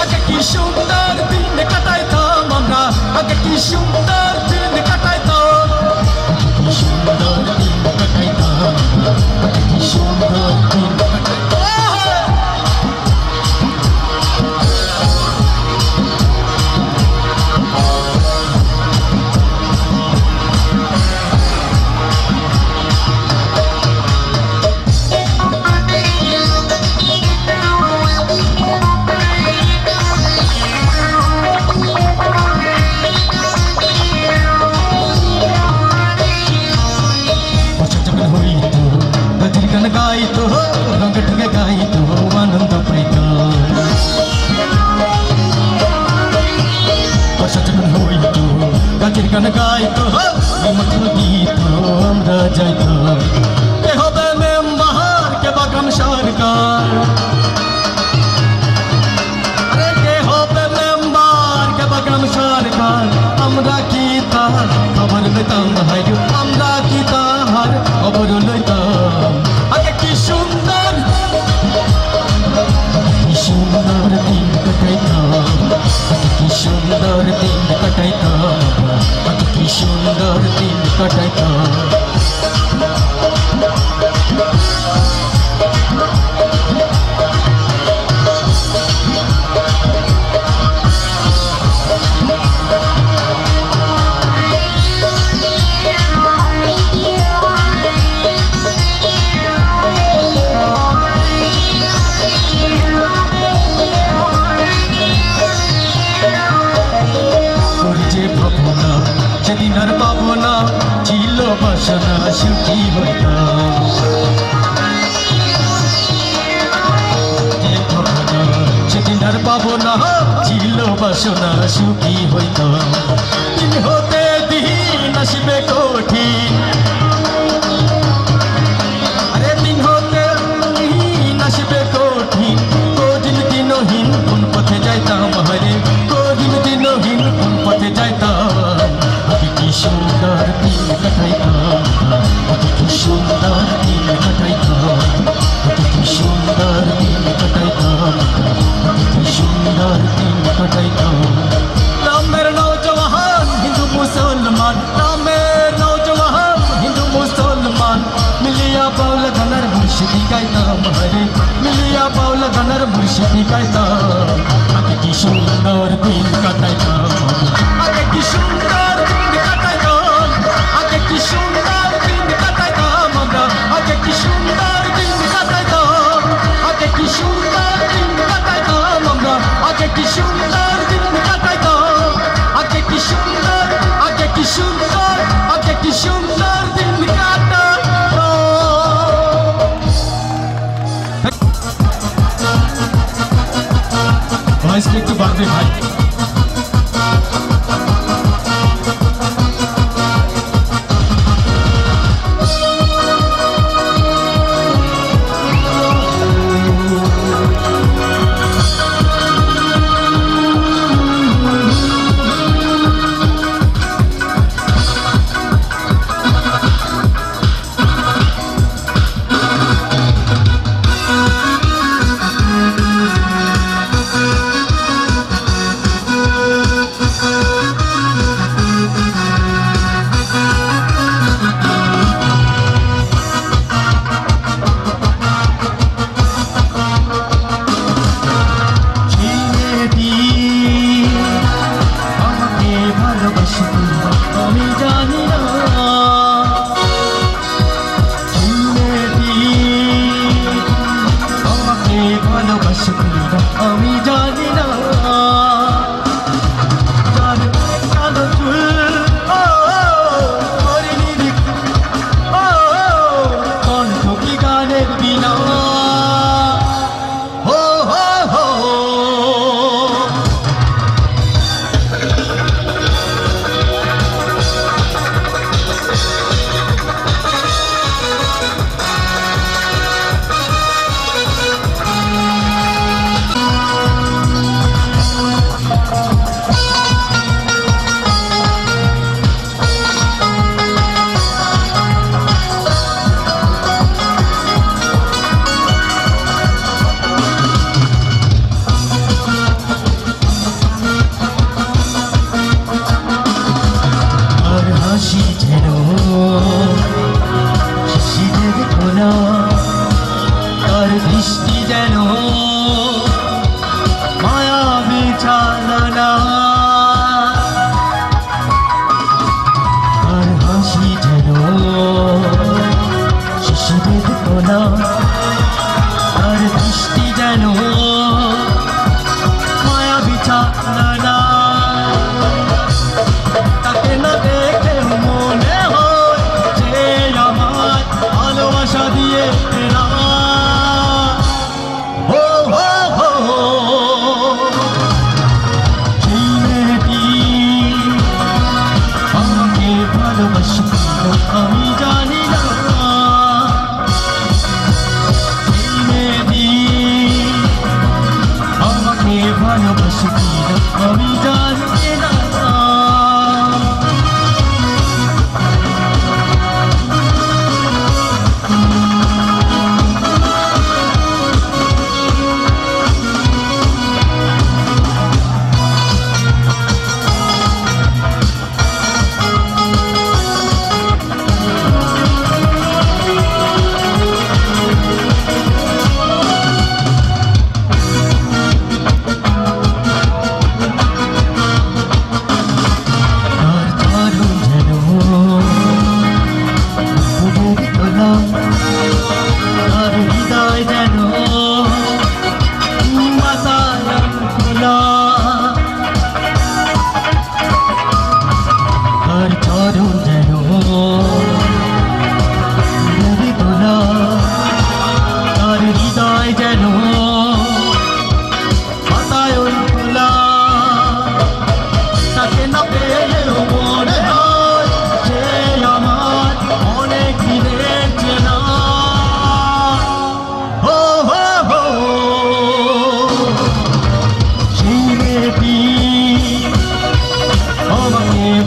আগে কি সুন্দর দিন কাটাইতাম আমরা, আগে কি সুন্দর দিন কাটাইতাম, কি সুন্দর দিন কাটাইতাম, কি সুন্দর দিন কাটাইতাম। গান গাইতো রঙ ঢুকে গাইতো আনন্দ পাইতাম, যখন হইতো গাছের গান গাইতো নিমন্ত্রণ দিত আমরা যাইতাম। কে হবে মেম্বার কে বাগান সরকার, আরে কে হবে মেম্বার কে বাগান সরকার, আমরা কি তার খবর লইতাম ভাই, আমরা কি তাহার খবর লইতাম। আগে কি সুন্দর, কি সুন্দর দিন কাটাইতাম, কি সুন্দর দিন কাটাইতাম, কি সুন্দর দিন কাটাইতাম। সেদিন আর পাবো না ছিল বাসনা সুখী হইতাম, সেদিন আর পাবো না ছিল বাসনা সুখী হইতাম। দিন হতে দিন আসবে কঠিন, আরে দিন হতে দিন আসবে কঠিন, কদিন দিনহীন কোন পথে যাইতাম হরে, কদিন দিনহীন কোন পথে যাইতাম। কি সুন্দর দিন কাটাইতাম, কি সুন্দর দিন কাটাইতাম, কি সুন্দর দিন কাটাইতাম, কি সুন্দর দিন কাটাইতাম। রামের নৌজওয়ান হিন্দু মুসলমান, রামের নৌজওয়ান হিন্দু মুসলমান, মিলিয়া বাউলা গানার মুর্শিদি গাইতাম হরে, মিলিয়া বাউলা গানার মুর্শিদি গাইতাম। আগে কি সুন্দর দিন কাটাইতাম, আগে কি সুন্দর দিন কাটাইতাম, আগে কি সুন্দর দিন কাটাইতাম আমরা, আগে কি সুন্দর দিন কাটাইতাম, আগে কি সুন্দর দিন কাটাইতাম আমরা, আগে কি সুন্দর দিন কাটাইতাম, আগে কি সুন্দর, আগে কি সুন্দর, আগে কি সুন্দর দিন কাটাইতাম। রে ভাই আমি জানি না জানি কালো চুল ও হরিণী ও কণ্ঠ কি গানের বিনা হো হো হো তার দৃষ্টি যেন মায়াবী চালনা তার হাসি যেন শিশুদের কোনা তার দৃষ্টি যেন মায়াবী চালনা তাকে না দেখে মনে হয় যে আমার ভালোবাসা দিয়ে আমি জানি না আমাকে ভালোবাসি কিনা আমি জানি না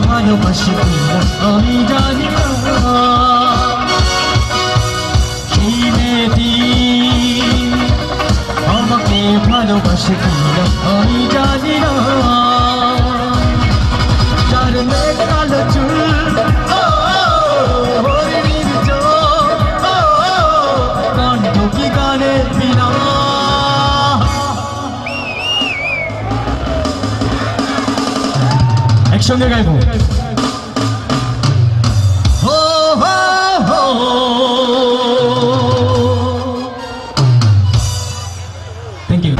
ভালোবাসি কিনা আমি জানি না সেই মেয়েটি আমাকে ভালোবাসি কিনা আমি জানি না যার মেঘ কালো চুল হরিণীর চোখ কণ্ঠ কি গানের বিনা একসঙ্গে গাইব হো হো হো থ্যাংক ইউ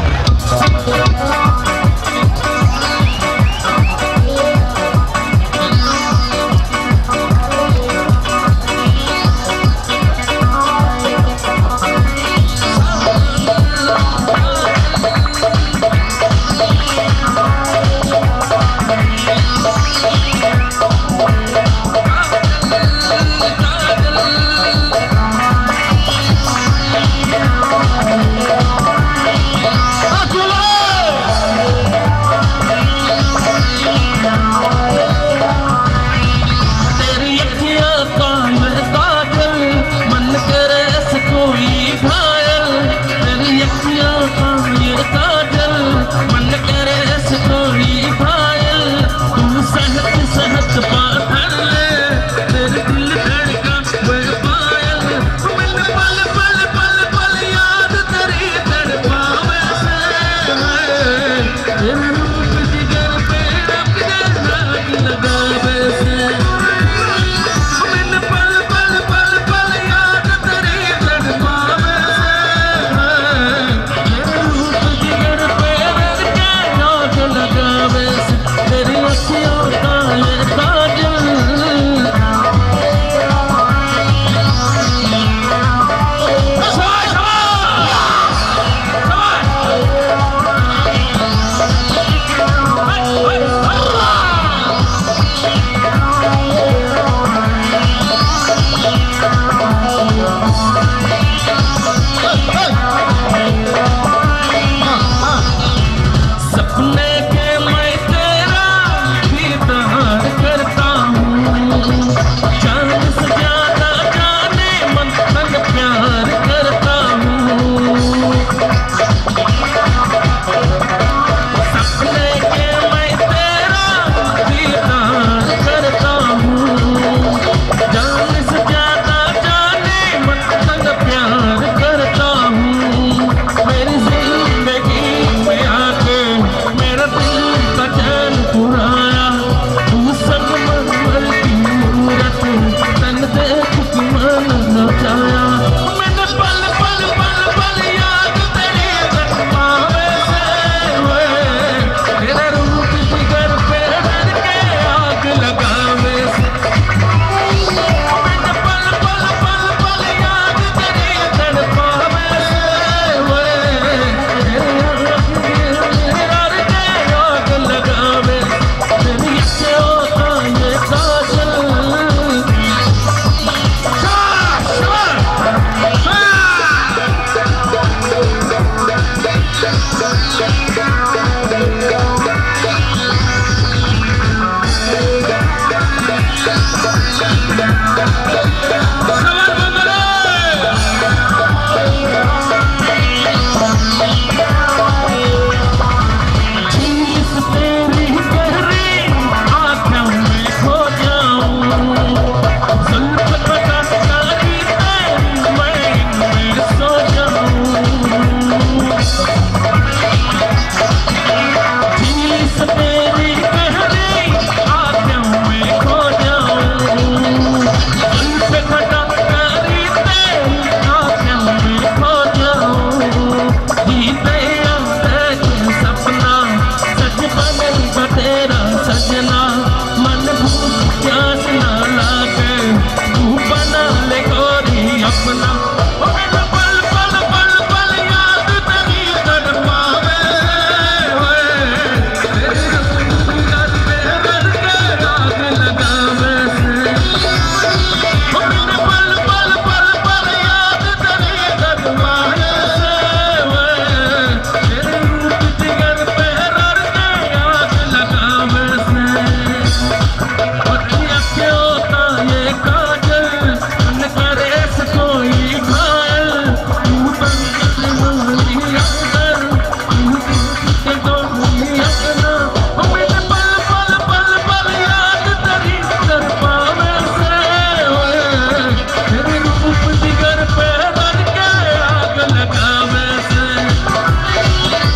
तेरे रूप जिगर पे रन के आग लगावे से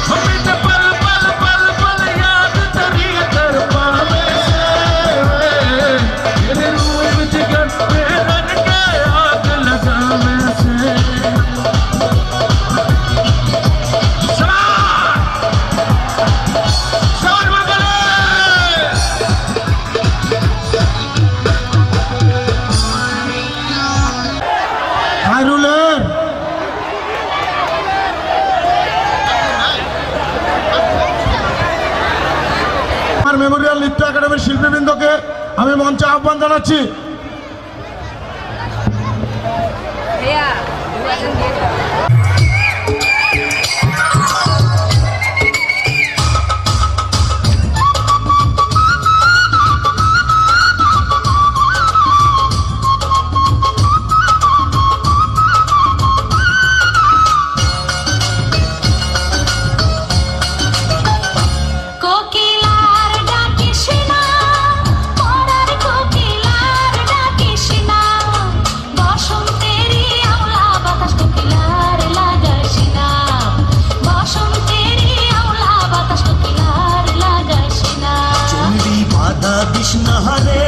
हमें तो पल पल पल पल याद तेरी कर पावे से तेरे रूप जिगर पे रन के आग लगावे से খায়রুলের আমার মেমোরিয়াল নৃত্য একাডেমির শিল্পীবৃন্দকে আমি মঞ্চে আহ্বান জানাচ্ছি। কোকিলার ডাকিস না, পরার কোকিলার ডাকিস না, বসন্তেরই আওলা বাতাস কোকিলার লাগাস না, বসন্তেরই আওলা বাতাস কোকিলার লাগাস না। চিংড়ি বাধা দিস না রে,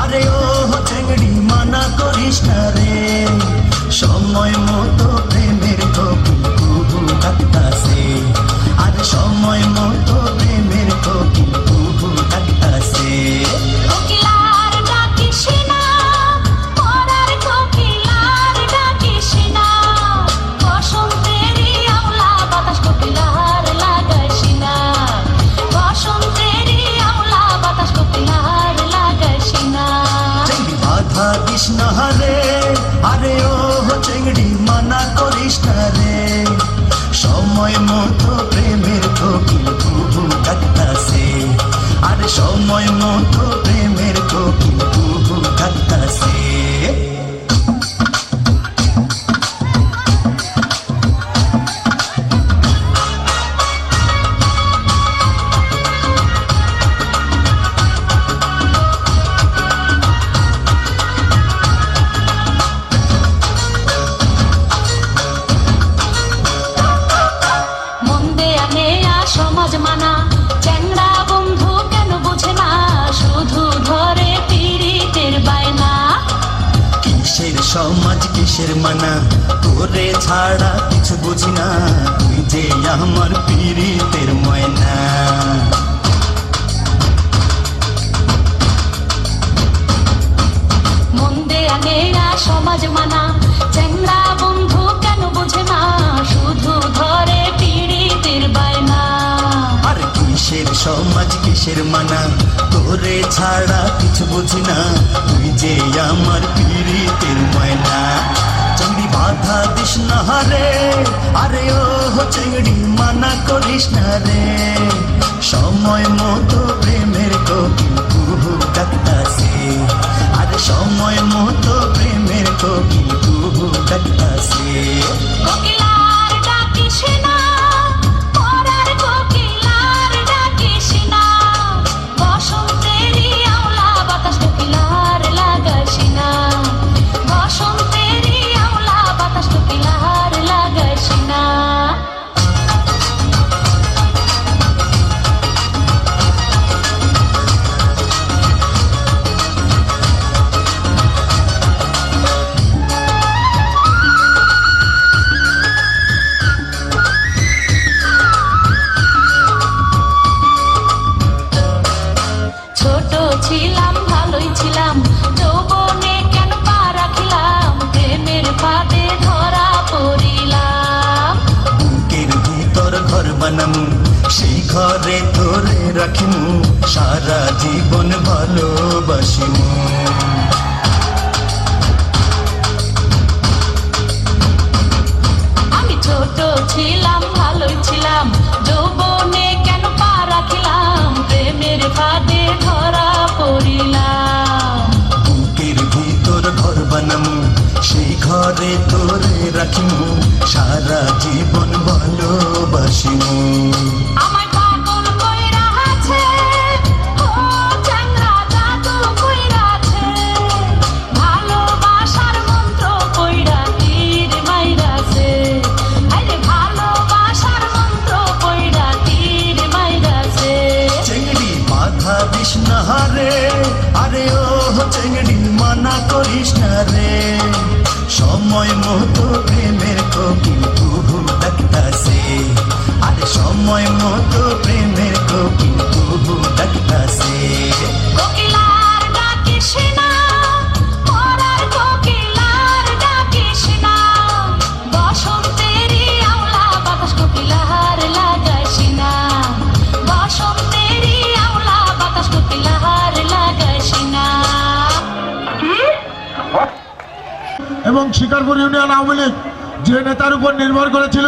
আরে ও চিংড়ি মানা করিস না রে, সময় মতো প্রেমের কোকিল কুহু ডাকতাছে, আরে সময় মতো প্রেমের কোকিল কুহু ডাকতাছে। কোকিলার ডাকিস না, পরার কোকিলার ডাকিস না, বসন্তেরই আওলা বাতাস কোকিলার লাগাস না, বসন্তেরই আওলা বাতাস কোকিলার লাগাস না। চিংড়ি বাধা দিস না রে, আরে ও চিংড়ি মানা করিস না রে, সময় মতো প্রেমের কোকিল কুহু ডাকতাছে, আরে সময় মতো প্রেমের কোকিল কুহু ডাকতাছে। মন্দে আনেয়া সমাজ মানা, চ্যাংড়া বন্ধু কেন বোঝে না, শুধু ধরে পীড়িতের বায়না। কিসের সমাজ কিসের মানা, তোরে ছাড়া কিছু বুঝি না, তুই যে আমার পীড়িতের ময়না। মন্দে আনেয়া সমাজ মানা, চ্যাংড়া বন্ধু কেন বোঝে না, শুধু ধরে পীড়িতের বায়না। আর কিসের সমাজ কিসের মানা, তোরে ছাড়া কিছু বুঝি না, তুই যে আমার পীড়িতের ময়না। চিংড়ি বাধা দিস না রে, আরে ও চিংড়ি মানা করিস না রে, সময় মতো প্রেমের কোকিল কুহু ডাকতাছে, আরে সময় মতো প্রেমের কোকিল কুহু ডাকতাছে। কোকিলার ডাকিস না, পরার কোকিলার ডাকিস না, বসন্তেরই আওলা বাতাস কোকিলার লাগাস না, বসন্তেরই আওলা বাতাস কোকিলার লাগাস না। ছোট ছিলাম ভালোই ছিলাম, যৌবনে কেন পা রাখিলাম, প্রেমের ফাঁদে ধরা পড়িলাম। বুকের ভিতর ঘর বানামু, সেই ঘরে তোরে রাখিমু, সারা জীবন ভালোবাসিমু। আমি ছোট ছিলাম ভালোই ছিলাম, যৌবনে কেন পা রাখিলাম, প্রেমের ফাঁদে ধরা পড়িলাম। বুকের ভিতর ঘর বানামু, সেই ঘরে তোরে রাখিমু, সারা জীবন ভালোবাসিমু। আমার পাগল কইরা আছে, ও চ্যাংড়া জাদু কইরা আছে, ভালোবাসার মন সময় মতো প্রেমের কোকিল কুহু ডাকতাছে আরে সময় মতো প্রেমের কোকিল কুহু ডাকতাছে কোকিলার ডাকিস না পরার কোকিলার ডাকিস না বসন্তেরই আওলা বাতাস কোকিলার লাগাইস না বসন্তেরই আওলা বাতাস কোকিলার লাগাইস না এবং শিকারপুর ইউনিয়ন আওয়ামী লীগ যে নেতার উপর নির্ভর করেছিল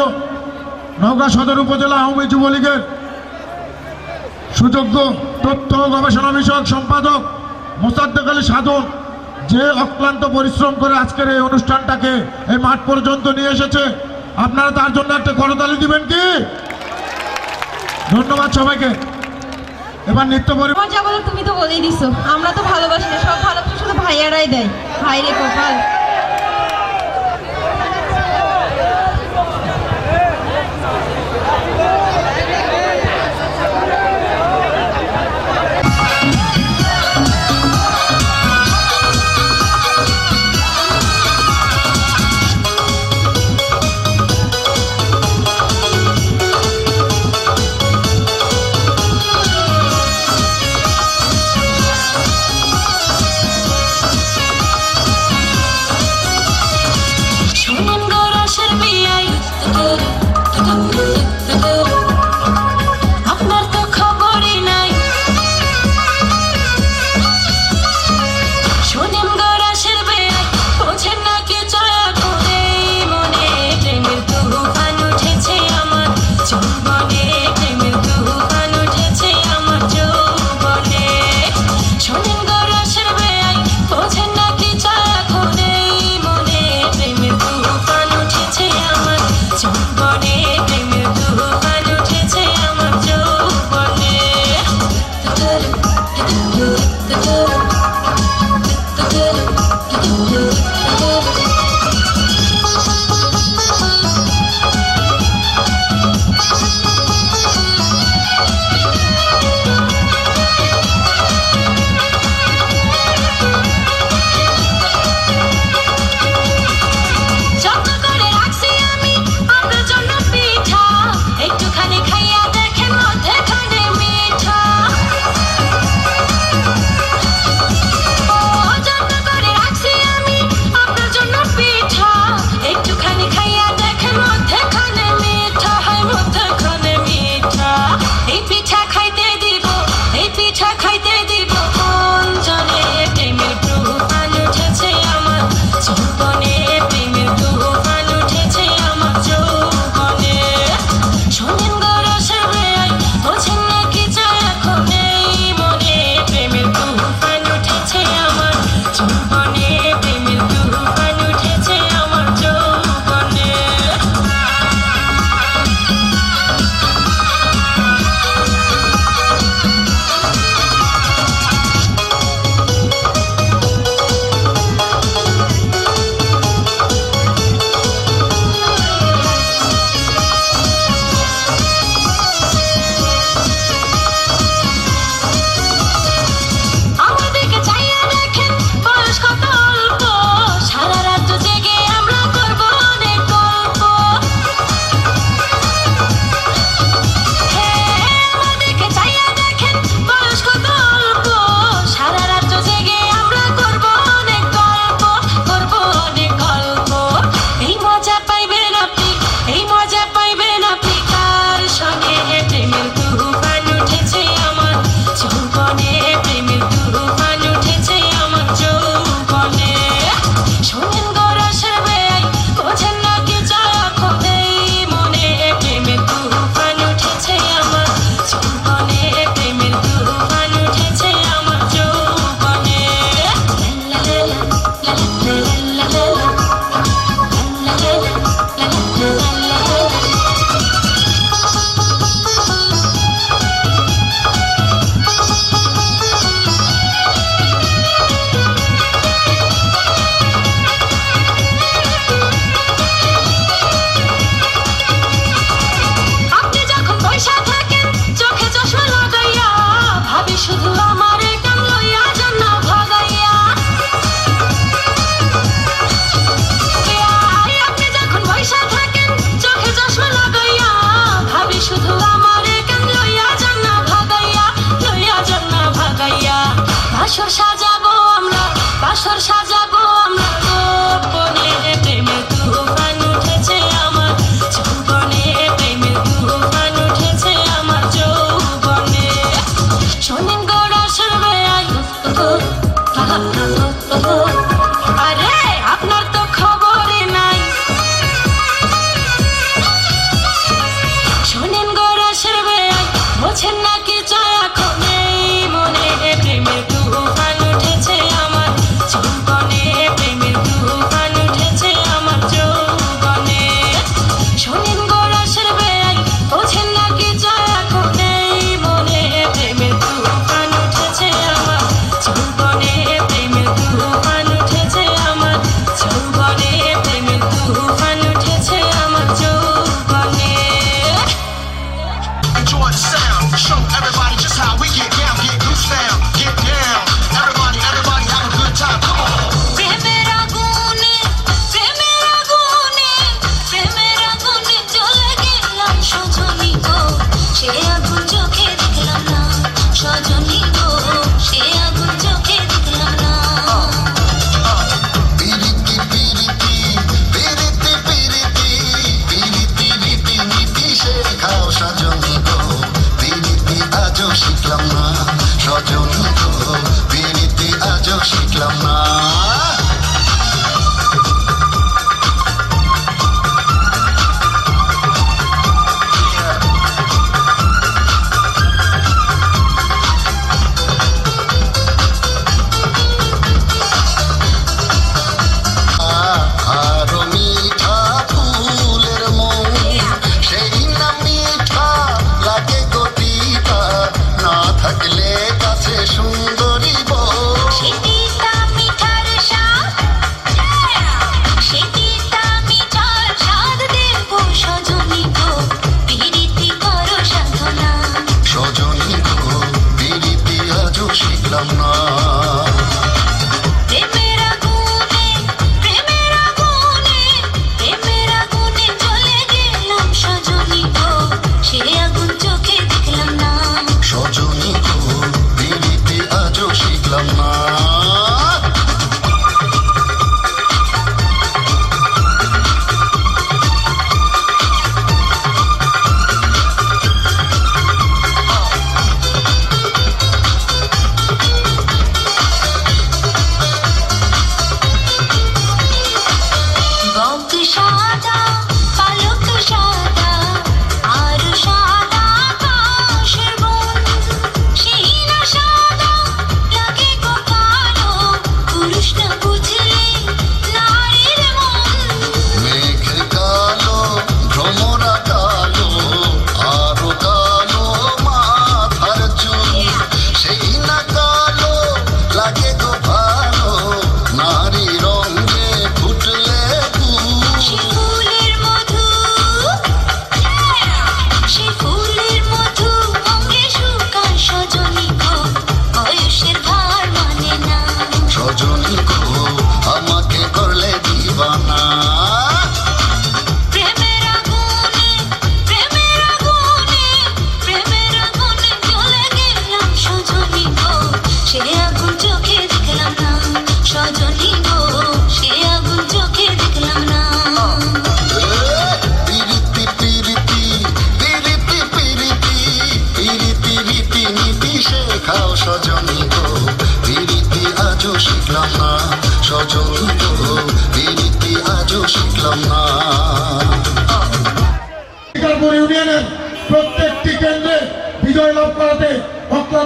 নওগাঁ সদর উপজেলা আওয়ামী যুবলীগের সুযোগ্য তথ্য ও গবেষণা বিষয়ক সম্পাদক মোসাদ্দেক আলী সাধন যে অক্লান্ত পরিশ্রম করে আজকের এই অনুষ্ঠানটাকে এই মাঠ পর্যন্ত নিয়ে এসেছে, আপনারা তার জন্য একটা করতালি দিবেন কি? ধন্যবাদ সবাইকে। এবার নৃত্য পরিবেশন তোমার যা বলো তুমি তো বলেই দিছো, আমরা তো ভালোবাসি না, সব ভালোবাসা শুধু ভাইয়ারাই দেয়। ভাই রে কপাল।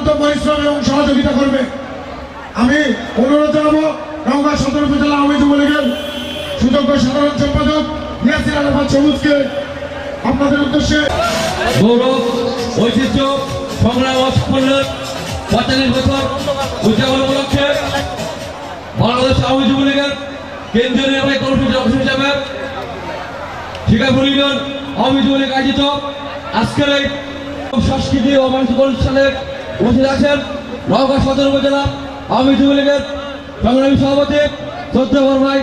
অক্লান্ত পরিশ্রম এবং সহযোগিতা করবে। আমি অনুরোধ জানাবো নওগাঁ সদর উপজেলা আওয়ামী যুবলীগের সুযোগ্য সাধারণ সম্পাদক ইয়াসির আরাফাত সবুজকে আপনাদের উদ্দেশ্যে গৌরব, ঐতিহ্য, সংগ্রাম ও সাফল্যের 45 বছর উদযাপন উপলক্ষে বাংলাদেশ আওয়ামী যুবলীগের কেন্দ্রীয় নির্বাহী কমিটির অফিস হিসাবে শিকারপুর ইউনিয়ন আওয়ামী যুবলীগ আয়োজিত আজকের এই সংস্কৃতি ও মানসিক অনুষ্ঠানে উপস্থিত আছেন নওগাঁ সদর উপজেলা আওয়ামী যুবলীগের সংগ্রামী সভাপতি শ্রদ্ধেয় ভাই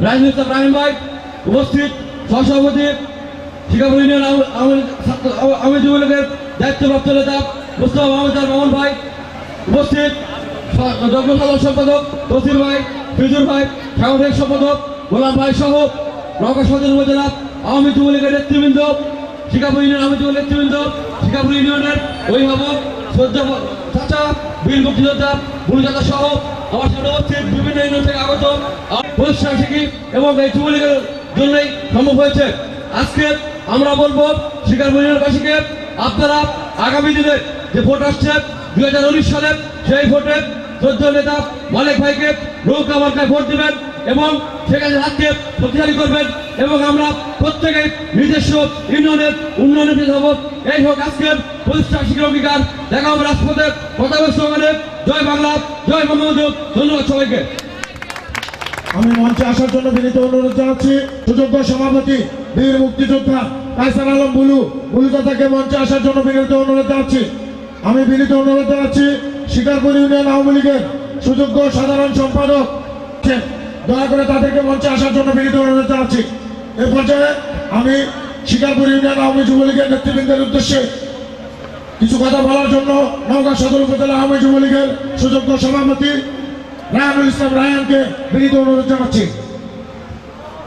রাজনীতি ইসলাম রাহিম ভাই, উপস্থিত সহসভাপতি শিকারপুর ইউনিয়ন আওয়ামী যুবলীগের দায়িত্বপ্রাপ্ত নেতা মুস্তফা মোহাম্মদ মামুন ভাই, উপস্থিত যুগ্ম সাধারণ সম্পাদক তসির ভাই, ফিজুর ভাই, সাংগঠনিক সম্পাদক গোলাম ভাই সহ নওগাঁ সদর উপজেলা আওয়ামী যুবলীগের নেতৃবৃন্দ, শিকারপুর ইউনিয়ন আওয়ামী যুবলীগের নেতৃবৃন্দ, শিকারপুর ইউনিয়নের অভিভাবক শ্রদ্ধা চাচা, বীর মুক্তিযোদ্ধা, বুলুচাচা সহ আমার সামনে উপস্থিত বিভিন্ন ইউনিয়ন থেকে আগত প্রতিষ্ঠান শিক্ষিক এবং এই যুবলীগের জন্যই সম্ভব হয়েছে। আজকে আমরা বলবো শিকারপুর ইউনিয়নবাসীকে, আপনারা আগামী দিনে যে ভোট আসছে 2019 সালে, সেই ভোটে শ্রদ্ধেয় নেতা মালিক ভাইকে নৌকা মার্কায় ভোট দিবেন এবং সেখানে হাতকে শক্তিশালী করবেন এবং আমরা প্রত্যেকে নিজস্ব ইউনিয়নের উন্নয়নের দিকে হব। এই হোক আজকের প্রতিষ্ঠান শিক্ষার অঙ্গীকার। দেখা হবে রাজপথে কথা বলতে। জয় বাংলা, জয় বঙ্গবন্ধু। ধন্যবাদ সবাইকে। আমি মঞ্চে আসার জন্য বিনীত অনুরোধ জানাচ্ছি সুযোগ্য সভাপতি বীর মুক্তিযোদ্ধা কায়সার আলম বুলু চাচাকে মঞ্চে আসার জন্য বিনীত অনুরোধ জানাচ্ছি। আমি বিনীত অনুরোধ জানাচ্ছি শিকারপুর ইউনিয়ন আওয়ামী লীগের সুযোগ্য সাধারণ সম্পাদক, দয়া করে তাদেরকে মঞ্চে আসার জন্য বিনীত অনুরোধ জানাচ্ছি। এ পর্যায়ে আমি শিকারপুর ইউনিয়ন আওয়ামী যুবলীগের নেতৃবৃন্দের উদ্দেশ্যে কিছু কথা বলার জন্য নওগাঁ সদর উপজেলা আওয়ামী যুবলীগের সুযোগ্য সভাপতি রায়ানুল ইসলাম রায়ানকে বিনীত অনুরোধ জানাচ্ছি।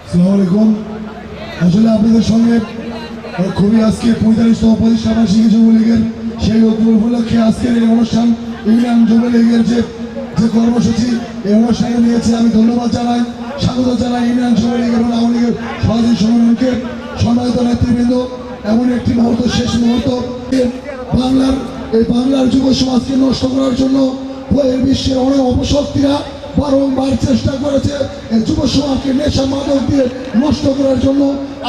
আসসালামু আলাইকুম। আসলে আপনাদের সঙ্গে খুবই আজকে 45তম প্রতিষ্ঠা বার্ষিকী যুবলীগের সেই উপলক্ষে আজকের এই অনুষ্ঠান ইউনিয়ন যুবলীগের যে কর্মসূচি এই অনুষ্ঠানে নিয়েছে, আমি ধন্যবাদ জানাই, স্বাগত জানাই ইউনিয়ন যুবলীগ এবং আওয়ামী লীগের সভাপতি সংগঠনকে। সম্মানিত নেতৃবৃন্দ, এমন একটি মুহূর্ত, শেষ মুহূর্ত, বাংলার যুব সমাজকে নষ্ট করার জন্য বিশ্বের অনেক অপশক্তিরা বারংবার চেষ্টা করেছে এই যুব সমাজকে নেশা মাদক দিয়ে নষ্ট করার জন্য।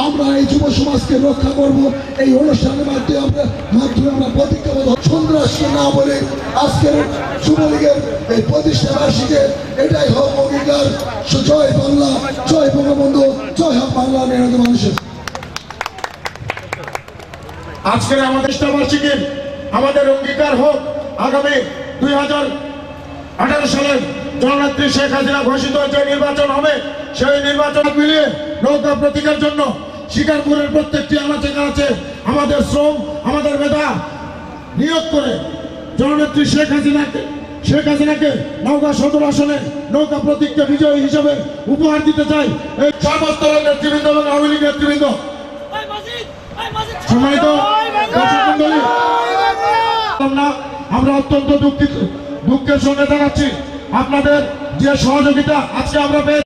আমরা এই যুব সমাজকে রক্ষা করব এই অনুষ্ঠানের মাধ্যমে আমরা প্রতিজ্ঞাবদ্ধ। সন্ত্রাসকে না বলে আজকের যুবলীগের এই প্রতিষ্ঠা বার্ষিকী এটাই হোক অঙ্গীকার। জয় বাংলা, জয় বঙ্গবন্ধু, জয় হোক বাংলা মেহনত মানুষের। আজকের আমাদের প্রতিষ্ঠা বার্ষিকী আমাদের অঙ্গীকার হোক আগামী 2018 সালের জননেত্রী শেখ হাসিনা ঘোষিত যে নির্বাচন হবে, সেই নির্বাচন মিলিয়ে নৌকা প্রতীকের জন্য শিকারপুরের প্রত্যেকটি আনাচে কানাচে আমাদের শ্রম, আমাদের মেধা নিয়োগ করে জননেত্রী শেখ হাসিনাকে নওগাঁ সদর আসনে নৌকা প্রতীককে বিজয়ী হিসেবে উপহার দিতে চাই। এই সর্বস্তরের নেতৃবৃন্দ এবং আওয়ামী লীগ নেতৃবৃন্দ, সম্মানিত দর্শক মণ্ডলী, আমরা অত্যন্ত দুঃখের সঙ্গে জানাচ্ছি আপনাদের যে সহযোগিতা আজকে আমরা পেয়ে